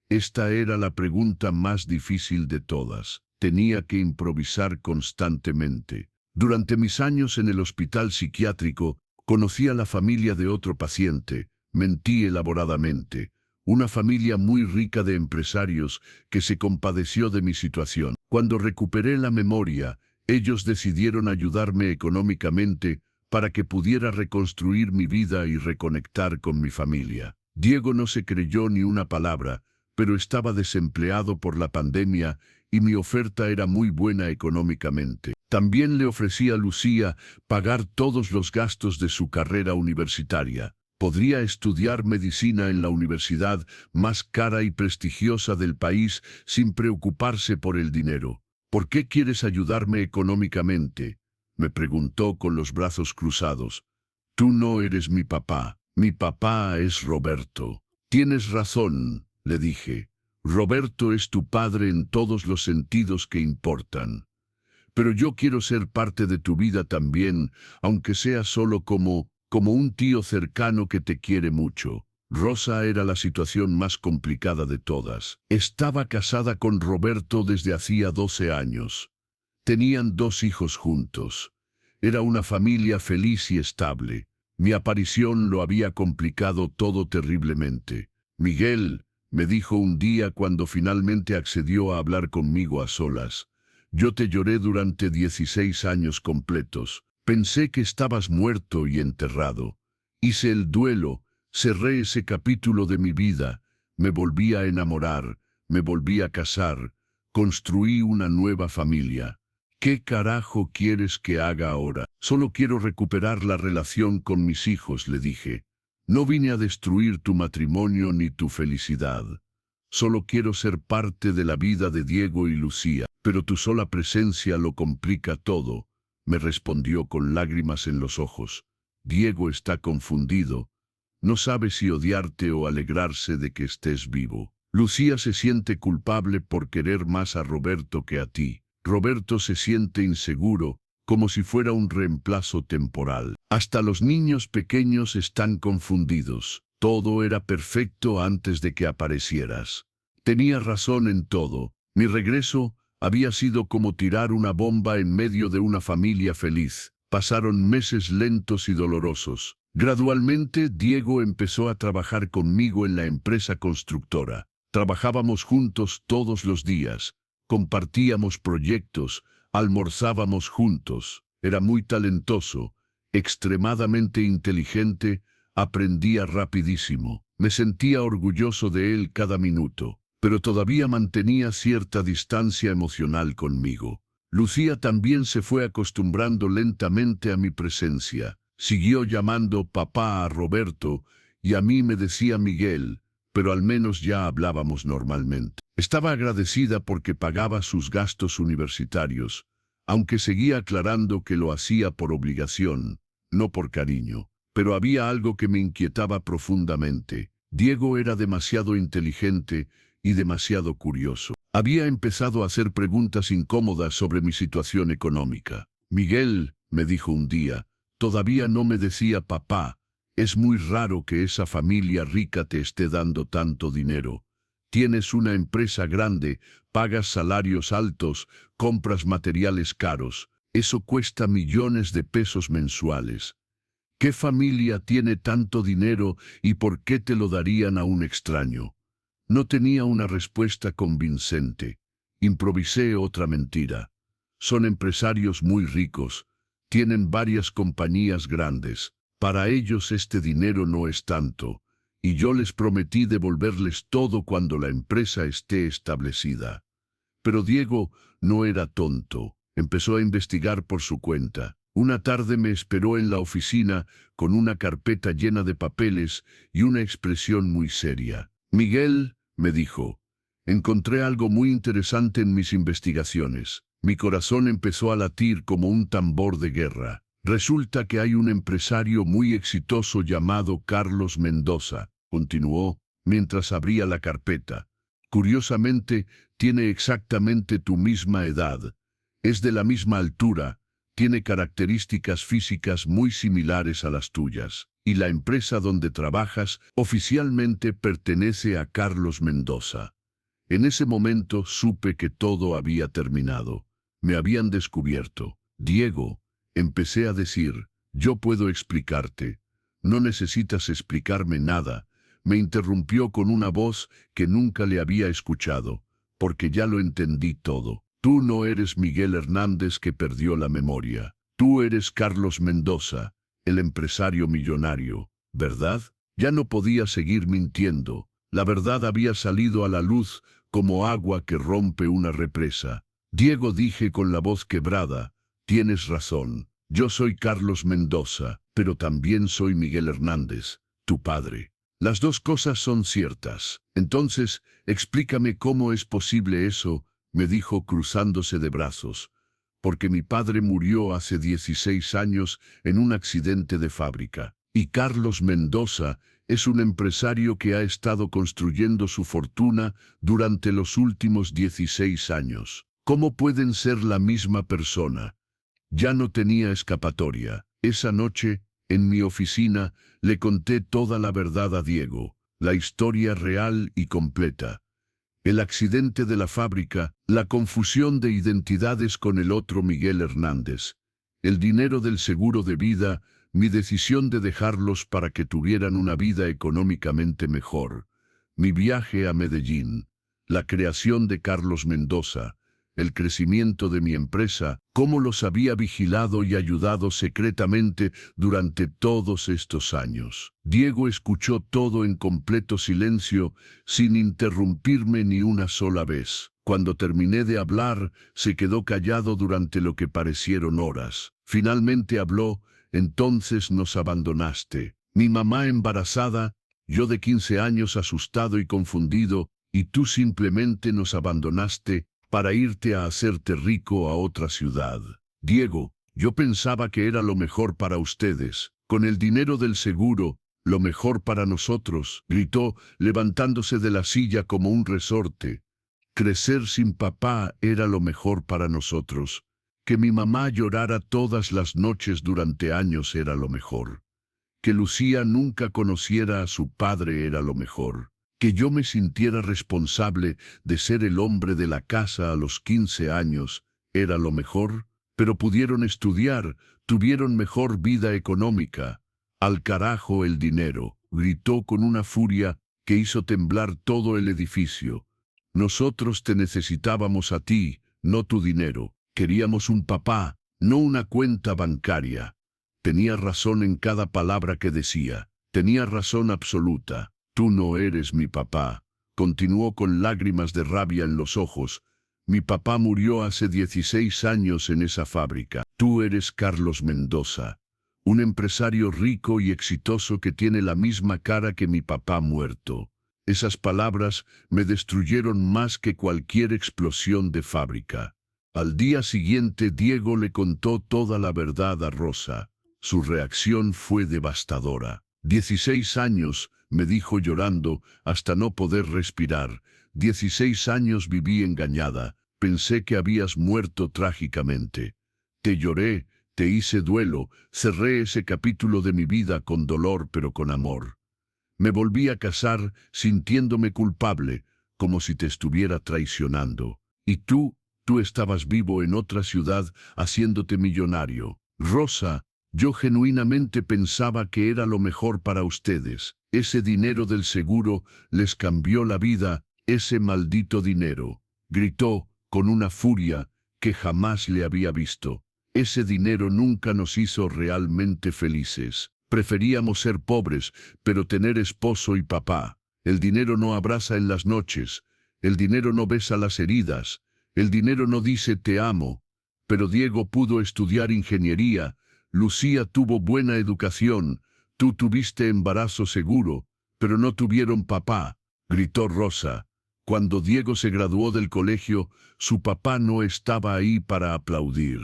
Esta era la pregunta más difícil de todas. Tenía que improvisar constantemente. Durante mis años en el hospital psiquiátrico, conocí a la familia de otro paciente. Mentí elaboradamente. Una familia muy rica de empresarios que se compadeció de mi situación. Cuando recuperé la memoria, ellos decidieron ayudarme económicamente para que pudiera reconstruir mi vida y reconectar con mi familia. Diego no se creyó ni una palabra, pero estaba desempleado por la pandemia y mi oferta era muy buena económicamente. También le ofrecí a Lucía pagar todos los gastos de su carrera universitaria. Podría estudiar medicina en la universidad más cara y prestigiosa del país sin preocuparse por el dinero. ¿Por qué quieres ayudarme económicamente?, me preguntó con los brazos cruzados. Tú no eres mi papá es Roberto. Tienes razón, le dije. Roberto es tu padre en todos los sentidos que importan. Pero yo quiero ser parte de tu vida también, aunque sea solo como un tío cercano que te quiere mucho. Rosa era la situación más complicada de todas. Estaba casada con Roberto desde hacía 12 años. Tenían 2 hijos juntos. Era una familia feliz y estable. Mi aparición lo había complicado todo terriblemente. Miguel, me dijo un día cuando finalmente accedió a hablar conmigo a solas. Yo te lloré durante 16 años completos. Pensé que estabas muerto y enterrado. Hice el duelo, cerré ese capítulo de mi vida, me volví a enamorar, me volví a casar, construí una nueva familia. ¿Qué carajo quieres que haga ahora? Solo quiero recuperar la relación con mis hijos, le dije. No vine a destruir tu matrimonio ni tu felicidad. Solo quiero ser parte de la vida de Diego y Lucía. Pero tu sola presencia lo complica todo, me respondió con lágrimas en los ojos. Diego está confundido. No sabe si odiarte o alegrarse de que estés vivo. Lucía se siente culpable por querer más a Roberto que a ti. Roberto se siente inseguro, como si fuera un reemplazo temporal. Hasta los niños pequeños están confundidos. Todo era perfecto antes de que aparecieras. Tenía razón en todo. Mi regreso había sido como tirar una bomba en medio de una familia feliz. Pasaron meses lentos y dolorosos. Gradualmente, Diego empezó a trabajar conmigo en la empresa constructora. Trabajábamos juntos todos los días. Compartíamos proyectos, almorzábamos juntos. Era muy talentoso, extremadamente inteligente, aprendía rapidísimo. Me sentía orgulloso de él cada minuto, pero todavía mantenía cierta distancia emocional conmigo. Lucía también se fue acostumbrando lentamente a mi presencia. Siguió llamando papá a Roberto y a mí me decía Miguel, pero al menos ya hablábamos normalmente. Estaba agradecida porque pagaba sus gastos universitarios, aunque seguía aclarando que lo hacía por obligación, no por cariño. Pero había algo que me inquietaba profundamente. Diego era demasiado inteligente y demasiado curioso. Había empezado a hacer preguntas incómodas sobre mi situación económica. Miguel, me dijo un día, todavía no me decía papá, es muy raro que esa familia rica te esté dando tanto dinero. Tienes una empresa grande, pagas salarios altos, compras materiales caros. Eso cuesta millones de pesos mensuales. ¿Qué familia tiene tanto dinero y por qué te lo darían a un extraño? No tenía una respuesta convincente. Improvisé otra mentira. Son empresarios muy ricos. Tienen varias compañías grandes. Para ellos este dinero no es tanto. Y yo les prometí devolverles todo cuando la empresa esté establecida. Pero Diego no era tonto. Empezó a investigar por su cuenta. Una tarde me esperó en la oficina con una carpeta llena de papeles y una expresión muy seria. Miguel, me dijo, encontré algo muy interesante en mis investigaciones. Mi corazón empezó a latir como un tambor de guerra. Resulta que hay un empresario muy exitoso llamado Carlos Mendoza, continuó, mientras abría la carpeta. Curiosamente, tiene exactamente tu misma edad. Es de la misma altura, tiene características físicas muy similares a las tuyas. Y la empresa donde trabajas oficialmente pertenece a Carlos Mendoza. En ese momento supe que todo había terminado. Me habían descubierto. Diego, empecé a decir, yo puedo explicarte. No necesitas explicarme nada. Me interrumpió con una voz que nunca le había escuchado, porque ya lo entendí todo. Tú no eres Miguel Hernández que perdió la memoria. Tú eres Carlos Mendoza, el empresario millonario, ¿verdad? Ya no podía seguir mintiendo. La verdad había salido a la luz como agua que rompe una represa. Diego, dije con la voz quebrada, tienes razón. Yo soy Carlos Mendoza, pero también soy Miguel Hernández, tu padre. Las dos cosas son ciertas. Entonces, explícame cómo es posible eso, me dijo cruzándose de brazos. Porque mi padre murió hace 16 años en un accidente de fábrica. Y Carlos Mendoza es un empresario que ha estado construyendo su fortuna durante los últimos 16 años. ¿Cómo pueden ser la misma persona? Ya no tenía escapatoria. Esa noche, en mi oficina, le conté toda la verdad a Diego, la historia real y completa. El accidente de la fábrica, la confusión de identidades con el otro Miguel Hernández, el dinero del seguro de vida, mi decisión de dejarlos para que tuvieran una vida económicamente mejor, mi viaje a Medellín, la creación de Carlos Mendoza, el crecimiento de mi empresa, cómo los había vigilado y ayudado secretamente durante todos estos años. Diego escuchó todo en completo silencio, sin interrumpirme ni una sola vez. Cuando terminé de hablar, se quedó callado durante lo que parecieron horas. Finalmente habló, entonces nos abandonaste. Mi mamá embarazada, yo de 15 años asustado y confundido, y tú simplemente nos abandonaste para irte a hacerte rico a otra ciudad. Diego, yo pensaba que era lo mejor para ustedes. Con el dinero del seguro, lo mejor para nosotros, gritó, levantándose de la silla como un resorte. Crecer sin papá era lo mejor para nosotros. Que mi mamá llorara todas las noches durante años era lo mejor. Que Lucía nunca conociera a su padre era lo mejor. Que yo me sintiera responsable de ser el hombre de la casa a los 15 años era lo mejor, pero pudieron estudiar, tuvieron mejor vida económica. Al carajo el dinero, gritó con una furia que hizo temblar todo el edificio. Nosotros te necesitábamos a ti, no tu dinero. Queríamos un papá, no una cuenta bancaria. Tenía razón en cada palabra que decía, tenía razón absoluta. Tú no eres mi papá, continuó con lágrimas de rabia en los ojos. Mi papá murió hace 16 años en esa fábrica. Tú eres Carlos Mendoza, Un empresario rico y exitoso que tiene la misma cara que mi papá muerto. Esas palabras me destruyeron más que cualquier explosión de fábrica. Al día siguiente, Diego le contó toda la verdad a Rosa. Su reacción fue devastadora. 16 años, me dijo llorando, hasta no poder respirar. 16 años viví engañada. Pensé que habías muerto trágicamente. Te lloré, te hice duelo, cerré ese capítulo de mi vida con dolor pero con amor. Me volví a casar sintiéndome culpable, como si te estuviera traicionando. Y tú estabas vivo en otra ciudad haciéndote millonario. Rosa, yo genuinamente pensaba que era lo mejor para ustedes. Ese dinero del seguro les cambió la vida, ese maldito dinero. Gritó, con una furia que jamás le había visto. Ese dinero nunca nos hizo realmente felices. Preferíamos ser pobres, pero tener esposo y papá. El dinero no abraza en las noches. El dinero no besa las heridas. El dinero no dice te amo. Pero Diego pudo estudiar ingeniería. Lucía tuvo buena educación. Tú tuviste embarazo seguro, pero no tuvieron papá, gritó Rosa. Cuando Diego se graduó del colegio, su papá no estaba ahí para aplaudir.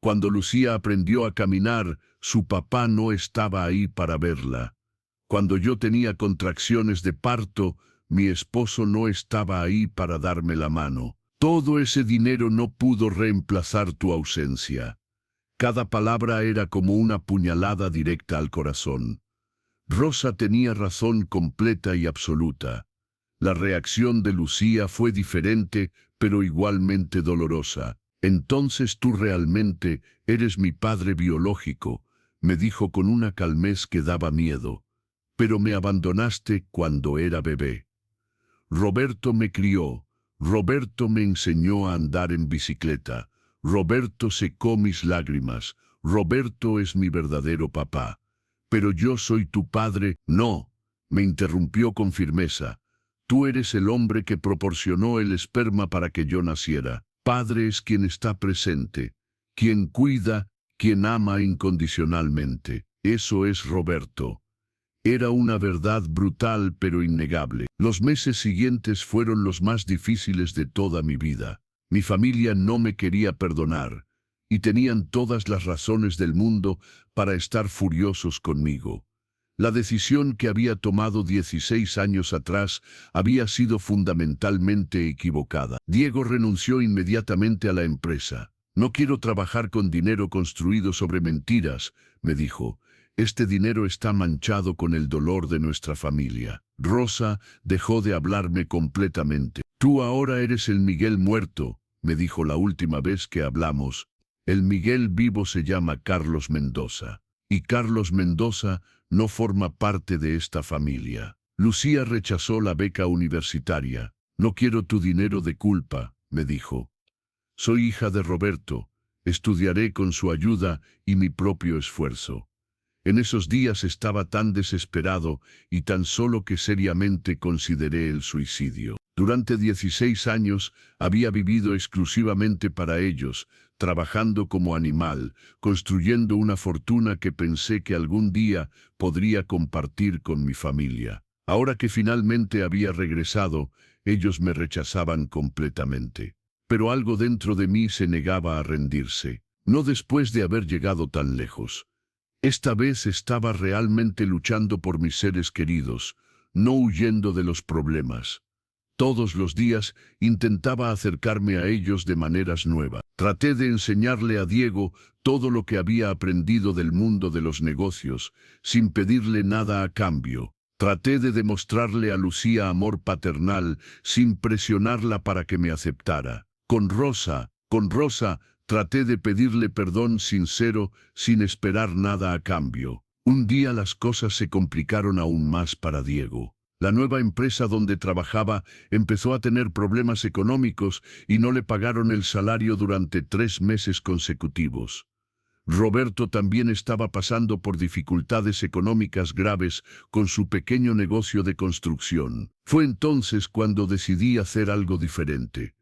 Cuando Lucía aprendió a caminar, su papá no estaba ahí para verla. Cuando yo tenía contracciones de parto, mi esposo no estaba ahí para darme la mano. Todo ese dinero no pudo reemplazar tu ausencia. Cada palabra era como una puñalada directa al corazón. Rosa tenía razón completa y absoluta. La reacción de Lucía fue diferente, pero igualmente dolorosa. Entonces tú realmente eres mi padre biológico, me dijo con una calmez que daba miedo. Pero me abandonaste cuando era bebé. Roberto me crió, Roberto me enseñó a andar en bicicleta, Roberto secó mis lágrimas, Roberto es mi verdadero papá. Pero yo soy tu padre, no, me interrumpió con firmeza. Tú eres el hombre que proporcionó el esperma para que yo naciera. Padre es quien está presente, quien cuida, quien ama incondicionalmente. Eso es Roberto. Era una verdad brutal pero innegable. Los meses siguientes fueron los más difíciles de toda mi vida. Mi familia no me quería perdonar, y tenían todas las razones del mundo para estar furiosos conmigo. La decisión que había tomado 16 años atrás había sido fundamentalmente equivocada. Diego renunció inmediatamente a la empresa. No quiero trabajar con dinero construido sobre mentiras, me dijo. Este dinero está manchado con el dolor de nuestra familia. Rosa dejó de hablarme completamente. Tú ahora eres el Miguel muerto, me dijo la última vez que hablamos. El Miguel vivo se llama Carlos Mendoza. Y Carlos Mendoza no forma parte de esta familia. Lucía rechazó la beca universitaria. No quiero tu dinero de culpa, me dijo. Soy hija de Roberto. Estudiaré con su ayuda y mi propio esfuerzo. En esos días estaba tan desesperado y tan solo que seriamente consideré el suicidio. Durante 16 años había vivido exclusivamente para ellos, trabajando como animal, construyendo una fortuna que pensé que algún día podría compartir con mi familia. Ahora que finalmente había regresado, ellos me rechazaban completamente. Pero algo dentro de mí se negaba a rendirse, no después de haber llegado tan lejos. Esta vez estaba realmente luchando por mis seres queridos, no huyendo de los problemas. Todos los días intentaba acercarme a ellos de maneras nuevas. Traté de enseñarle a Diego todo lo que había aprendido del mundo de los negocios, sin pedirle nada a cambio. Traté de demostrarle a Lucía amor paternal, sin presionarla para que me aceptara. Con Rosa, traté de pedirle perdón sincero, sin esperar nada a cambio. Un día las cosas se complicaron aún más para Diego. La nueva empresa donde trabajaba empezó a tener problemas económicos y no le pagaron el salario durante 3 meses consecutivos. Roberto también estaba pasando por dificultades económicas graves con su pequeño negocio de construcción. Fue entonces cuando decidí hacer algo diferente.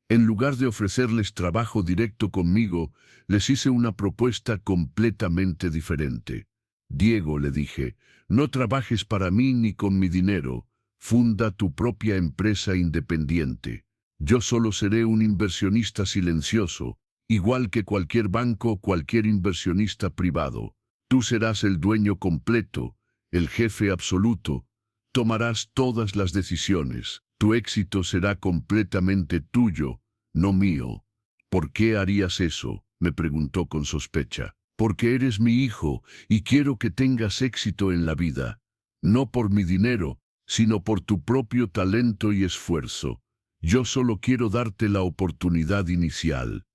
En lugar de ofrecerles trabajo directo conmigo, les hice una propuesta completamente diferente. Diego, le dije, no trabajes para mí ni con mi dinero. Funda tu propia empresa independiente. Yo solo seré un inversionista silencioso, igual que cualquier banco o cualquier inversionista privado. Tú serás el dueño completo, el jefe absoluto. Tomarás todas las decisiones. Tu éxito será completamente tuyo, no mío. ¿Por qué harías eso?, me preguntó con sospecha. Porque eres mi hijo y quiero que tengas éxito en la vida. No por mi dinero, sino por tu propio talento y esfuerzo. Yo solo quiero darte la oportunidad inicial.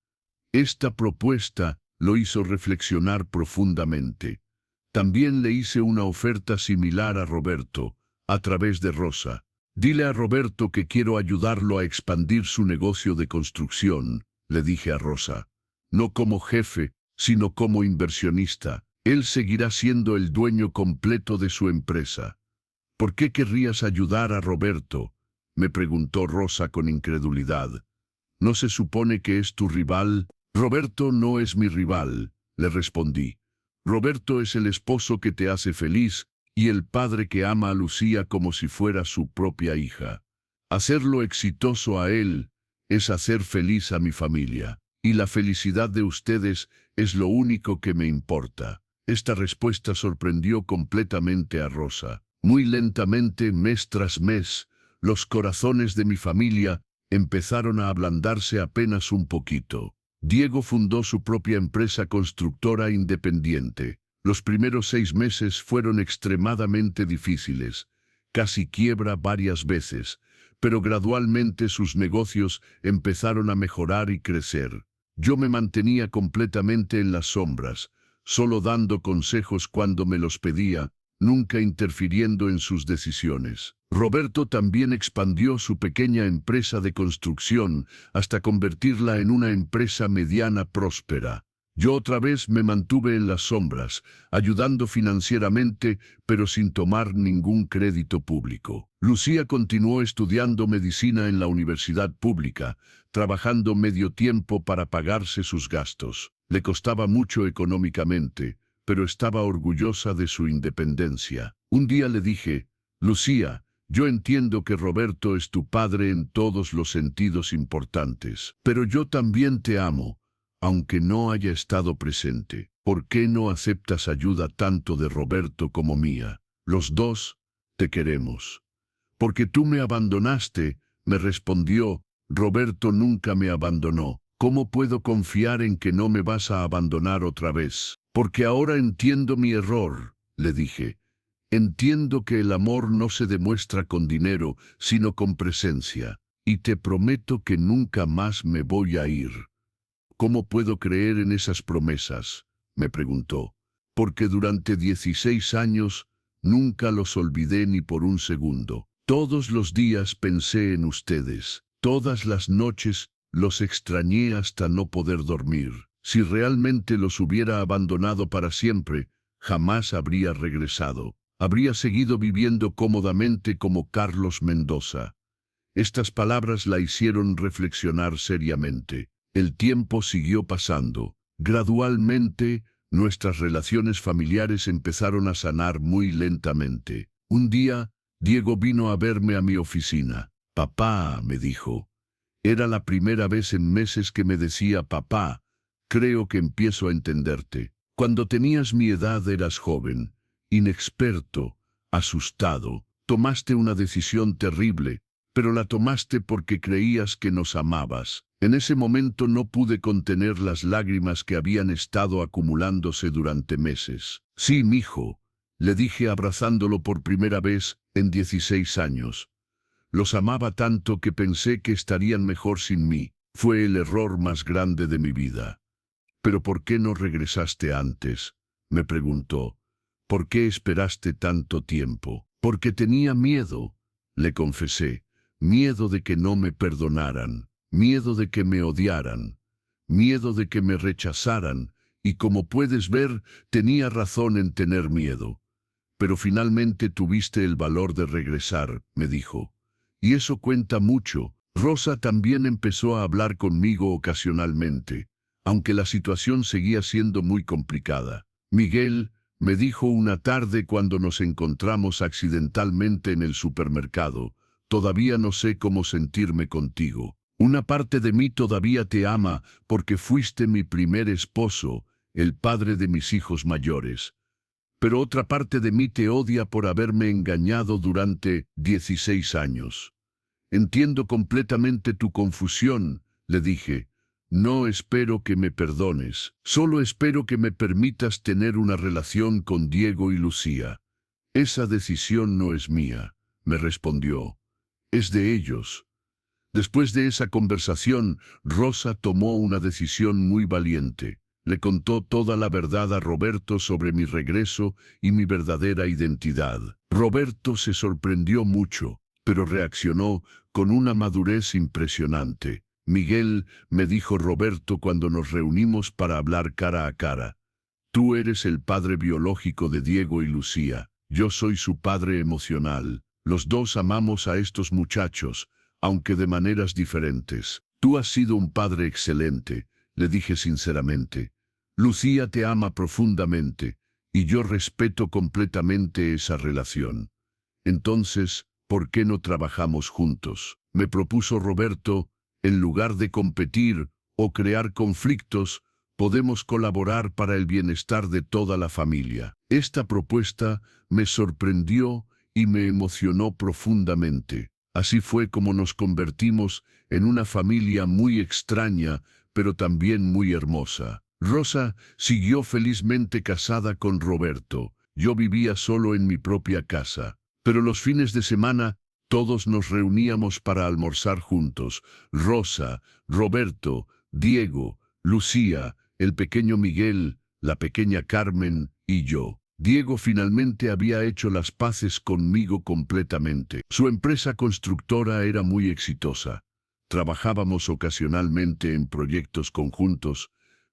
Esta propuesta lo hizo reflexionar profundamente. También le hice una oferta similar a Roberto, a través de Rosa. Dile a Roberto que quiero ayudarlo a expandir su negocio de construcción, le dije a Rosa. No como jefe, sino como inversionista. Él seguirá siendo el dueño completo de su empresa. ¿Por qué querrías ayudar a Roberto?, me preguntó Rosa con incredulidad. ¿No se supone que es tu rival? Roberto no es mi rival, le respondí. Roberto es el esposo que te hace feliz y el padre que ama a Lucía como si fuera su propia hija. Hacerlo exitoso a él es hacer feliz a mi familia, y la felicidad de ustedes es lo único que me importa. Esta respuesta sorprendió completamente a Rosa. Muy lentamente, mes tras mes, los corazones de mi familia empezaron a ablandarse apenas un poquito. Diego fundó su propia empresa constructora independiente. Los primeros 6 meses fueron extremadamente difíciles. Casi quiebra varias veces, pero gradualmente sus negocios empezaron a mejorar y crecer. Yo me mantenía completamente en las sombras, solo dando consejos cuando me los pedía, nunca interfiriendo en sus decisiones. Roberto también expandió su pequeña empresa de construcción hasta convertirla en una empresa mediana próspera. Yo otra vez me mantuve en las sombras, ayudando financieramente, pero sin tomar ningún crédito público. Lucía continuó estudiando medicina en la universidad pública, trabajando medio tiempo para pagarse sus gastos. Le costaba mucho económicamente, pero estaba orgullosa de su independencia. Un día le dije, Lucía, yo entiendo que Roberto es tu padre en todos los sentidos importantes, pero yo también te amo, aunque no haya estado presente. ¿Por qué no aceptas ayuda tanto de Roberto como mía? Los dos te queremos. Porque tú me abandonaste, me respondió. Roberto nunca me abandonó. ¿Cómo puedo confiar en que no me vas a abandonar otra vez? Porque ahora entiendo mi error, le dije. Entiendo que el amor no se demuestra con dinero, sino con presencia. Y te prometo que nunca más me voy a ir. ¿Cómo puedo creer en esas promesas?, me preguntó. Porque durante 16 años nunca los olvidé ni por un segundo. Todos los días pensé en ustedes. Todas las noches los extrañé hasta no poder dormir. Si realmente los hubiera abandonado para siempre, jamás habría regresado. Habría seguido viviendo cómodamente como Carlos Mendoza. Estas palabras la hicieron reflexionar seriamente. El tiempo siguió pasando. Gradualmente, nuestras relaciones familiares empezaron a sanar muy lentamente. Un día, Diego vino a verme a mi oficina. Papá, me dijo. Era la primera vez en meses que me decía papá. Creo que empiezo a entenderte. Cuando tenías mi edad eras joven, inexperto, asustado. Tomaste una decisión terrible, pero la tomaste porque creías que nos amabas. En ese momento no pude contener las lágrimas que habían estado acumulándose durante meses. Sí, mijo, le dije abrazándolo por primera vez en 16 años. Los amaba tanto que pensé que estarían mejor sin mí. Fue el error más grande de mi vida. ¿Pero por qué no regresaste antes?, me preguntó. ¿Por qué esperaste tanto tiempo? Porque tenía miedo, le confesé. Miedo de que no me perdonaran, miedo de que me odiaran, miedo de que me rechazaran, y como puedes ver, tenía razón en tener miedo. Pero finalmente tuviste el valor de regresar, me dijo. Y eso cuenta mucho, Rosa también empezó a hablar conmigo ocasionalmente, aunque la situación seguía siendo muy complicada. Miguel, me dijo una tarde cuando nos encontramos accidentalmente en el supermercado, todavía no sé cómo sentirme contigo. Una parte de mí todavía te ama porque fuiste mi primer esposo, el padre de mis hijos mayores. Pero otra parte de mí te odia por haberme engañado durante 16 años. Entiendo completamente tu confusión, le dije. No espero que me perdones, solo espero que me permitas tener una relación con Diego y Lucía. Esa decisión no es mía, me respondió. Es de ellos. Después de esa conversación, Rosa tomó una decisión muy valiente. Le contó toda la verdad a Roberto sobre mi regreso y mi verdadera identidad. Roberto se sorprendió mucho, pero reaccionó con una madurez impresionante. Miguel, me dijo Roberto cuando nos reunimos para hablar cara a cara. Tú eres el padre biológico de Diego y Lucía. Yo soy su padre emocional. Los dos amamos a estos muchachos, aunque de maneras diferentes. Tú has sido un padre excelente, le dije sinceramente. Lucía te ama profundamente, y yo respeto completamente esa relación. Entonces, ¿por qué no trabajamos juntos? Me propuso Roberto, en lugar de competir o crear conflictos, podemos colaborar para el bienestar de toda la familia. Esta propuesta me sorprendió y me emocionó profundamente. Así fue como nos convertimos en una familia muy extraña, pero también muy hermosa. Rosa siguió felizmente casada con Roberto. Yo vivía solo en mi propia casa. Pero los fines de semana, todos nos reuníamos para almorzar juntos. Rosa, Roberto, Diego, Lucía, el pequeño Miguel, la pequeña Carmen y yo. Diego finalmente había hecho las paces conmigo completamente. Su empresa constructora era muy exitosa. Trabajábamos ocasionalmente en proyectos conjuntos,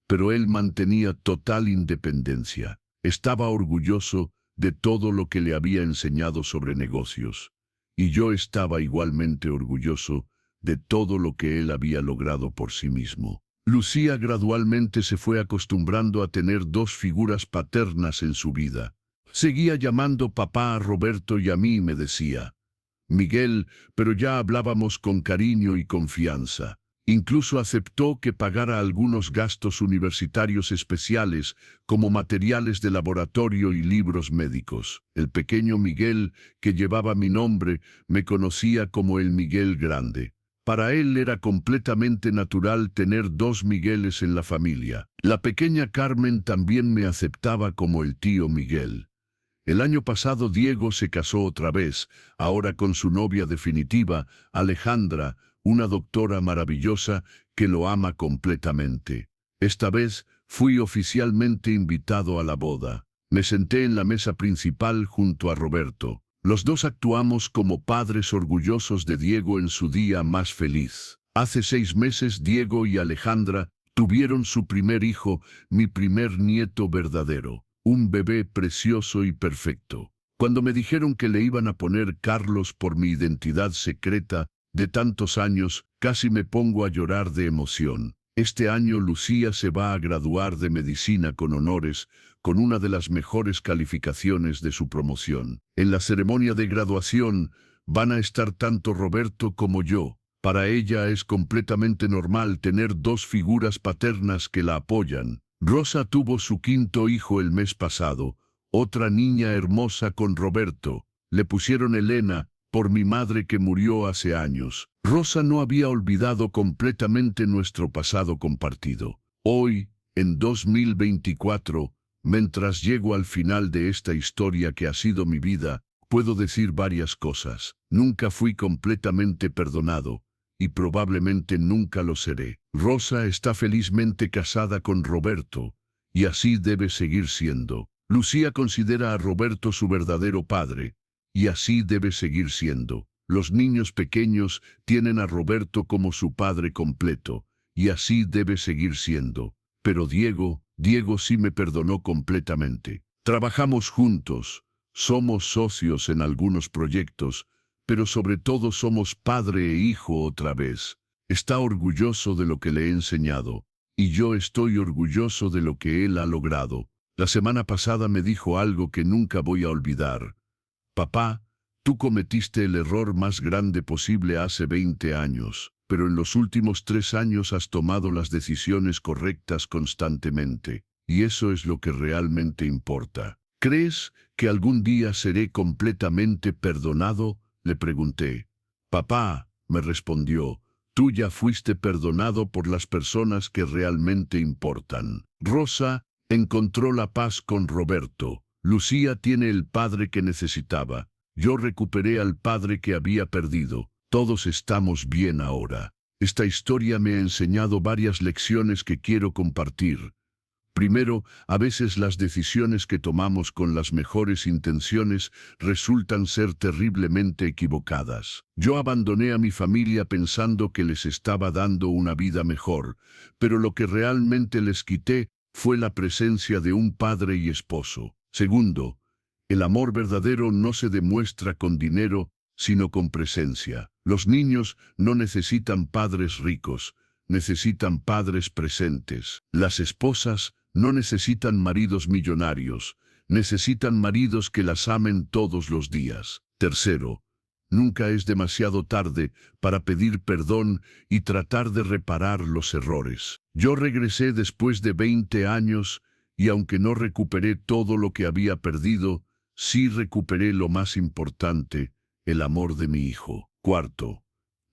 pero él mantenía total independencia. Estaba orgulloso de todo lo que le había enseñado sobre negocios. Y yo estaba igualmente orgulloso de todo lo que él había logrado por sí mismo. Lucía gradualmente se fue acostumbrando a tener dos figuras paternas en su vida. Seguía llamando papá a Roberto y a mí y me decía, Miguel, pero ya hablábamos con cariño y confianza. Incluso aceptó que pagara algunos gastos universitarios especiales, como materiales de laboratorio y libros médicos. El pequeño Miguel, que llevaba mi nombre, me conocía como el Miguel Grande. Para él era completamente natural tener dos Migueles en la familia. La pequeña Carmen también me aceptaba como el tío Miguel. El año pasado Diego se casó otra vez, ahora con su novia definitiva, Alejandra, una doctora maravillosa que lo ama completamente. Esta vez fui oficialmente invitado a la boda. Me senté en la mesa principal junto a Roberto. Los dos actuamos como padres orgullosos de Diego en su día más feliz. Hace 6 meses Diego y Alejandra tuvieron su primer hijo, mi primer nieto verdadero, un bebé precioso y perfecto. Cuando me dijeron que le iban a poner Carlos por mi identidad secreta de tantos años, casi me pongo a llorar de emoción. Este año Lucía se va a graduar de medicina con honores, con una de las mejores calificaciones de su promoción. En la ceremonia de graduación van a estar tanto Roberto como yo. Para ella es completamente normal tener dos figuras paternas que la apoyan. Rosa tuvo su quinto hijo el mes pasado, otra niña hermosa con Roberto. Le pusieron Elena, por mi madre que murió hace años. Rosa no había olvidado completamente nuestro pasado compartido. Hoy, en 2024, mientras llego al final de esta historia que ha sido mi vida, puedo decir varias cosas. Nunca fui completamente perdonado, y probablemente nunca lo seré. Rosa está felizmente casada con Roberto, y así debe seguir siendo. Lucía considera a Roberto su verdadero padre, y así debe seguir siendo. Los niños pequeños tienen a Roberto como su padre completo, y así debe seguir siendo. Pero Diego sí me perdonó completamente. Trabajamos juntos, somos socios en algunos proyectos, pero sobre todo somos padre e hijo otra vez. Está orgulloso de lo que le he enseñado, y yo estoy orgulloso de lo que él ha logrado. La semana pasada me dijo algo que nunca voy a olvidar. Papá, tú cometiste el error más grande posible hace 20 años, pero en los últimos 3 años has tomado las decisiones correctas constantemente, y eso es lo que realmente importa. ¿Crees que algún día seré completamente perdonado?, le pregunté. Papá, me respondió, tú ya fuiste perdonado por las personas que realmente importan. Rosa encontró la paz con Roberto. Lucía tiene el padre que necesitaba. Yo recuperé al padre que había perdido. Todos estamos bien ahora. Esta historia me ha enseñado varias lecciones que quiero compartir. Primero, a veces las decisiones que tomamos con las mejores intenciones resultan ser terriblemente equivocadas. Yo abandoné a mi familia pensando que les estaba dando una vida mejor, pero lo que realmente les quité fue la presencia de un padre y esposo. Segundo, el amor verdadero no se demuestra con dinero, sino con presencia. Los niños no necesitan padres ricos, necesitan padres presentes. Las esposas no necesitan maridos millonarios, necesitan maridos que las amen todos los días. Tercero, nunca es demasiado tarde para pedir perdón y tratar de reparar los errores. Yo regresé después de 20 años y aunque no recuperé todo lo que había perdido, sí recuperé lo más importante, el amor de mi hijo. Cuarto,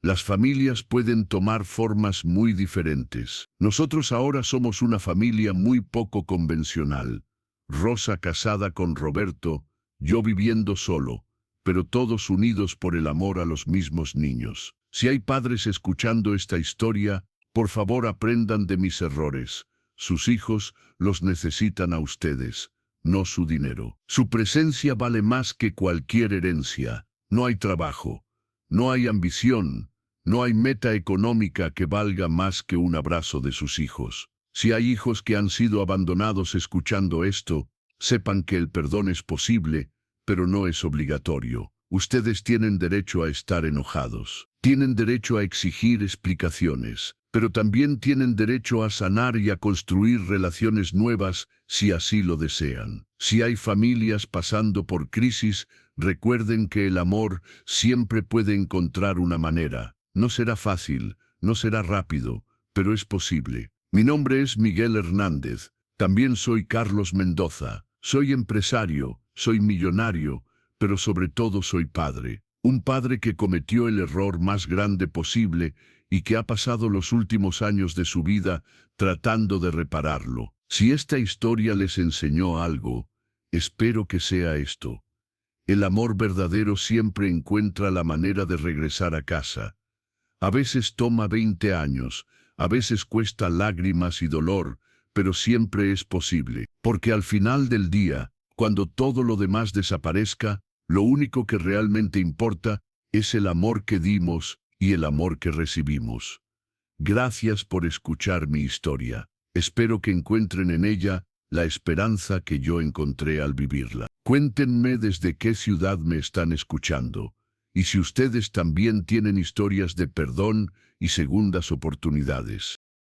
las familias pueden tomar formas muy diferentes. Nosotros ahora somos una familia muy poco convencional. Rosa casada con Roberto, yo viviendo solo, pero todos unidos por el amor a los mismos niños. Si hay padres escuchando esta historia, por favor aprendan de mis errores. Sus hijos los necesitan a ustedes, no su dinero. Su presencia vale más que cualquier herencia. No hay trabajo, no hay ambición, no hay meta económica que valga más que un abrazo de sus hijos. Si hay hijos que han sido abandonados escuchando esto, sepan que el perdón es posible, pero no es obligatorio. Ustedes tienen derecho a estar enojados, tienen derecho a exigir explicaciones, pero también tienen derecho a sanar y a construir relaciones nuevas si así lo desean. Si hay familias pasando por crisis, recuerden que el amor siempre puede encontrar una manera. No será fácil, no será rápido, pero es posible. Mi nombre es Miguel Hernández, también soy Carlos Mendoza, soy empresario, soy millonario, pero sobre todo soy padre. Un padre que cometió el error más grande posible y que ha pasado los últimos años de su vida tratando de repararlo. Si esta historia les enseñó algo, espero que sea esto. El amor verdadero siempre encuentra la manera de regresar a casa. A veces toma 20 años, a veces cuesta lágrimas y dolor, pero siempre es posible. Porque al final del día, cuando todo lo demás desaparezca, lo único que realmente importa es el amor que dimos y el amor que recibimos. Gracias por escuchar mi historia. Espero que encuentren en ella la esperanza que yo encontré al vivirla. Cuéntenme desde qué ciudad me están escuchando. Y si ustedes también tienen historias de perdón y segundas oportunidades.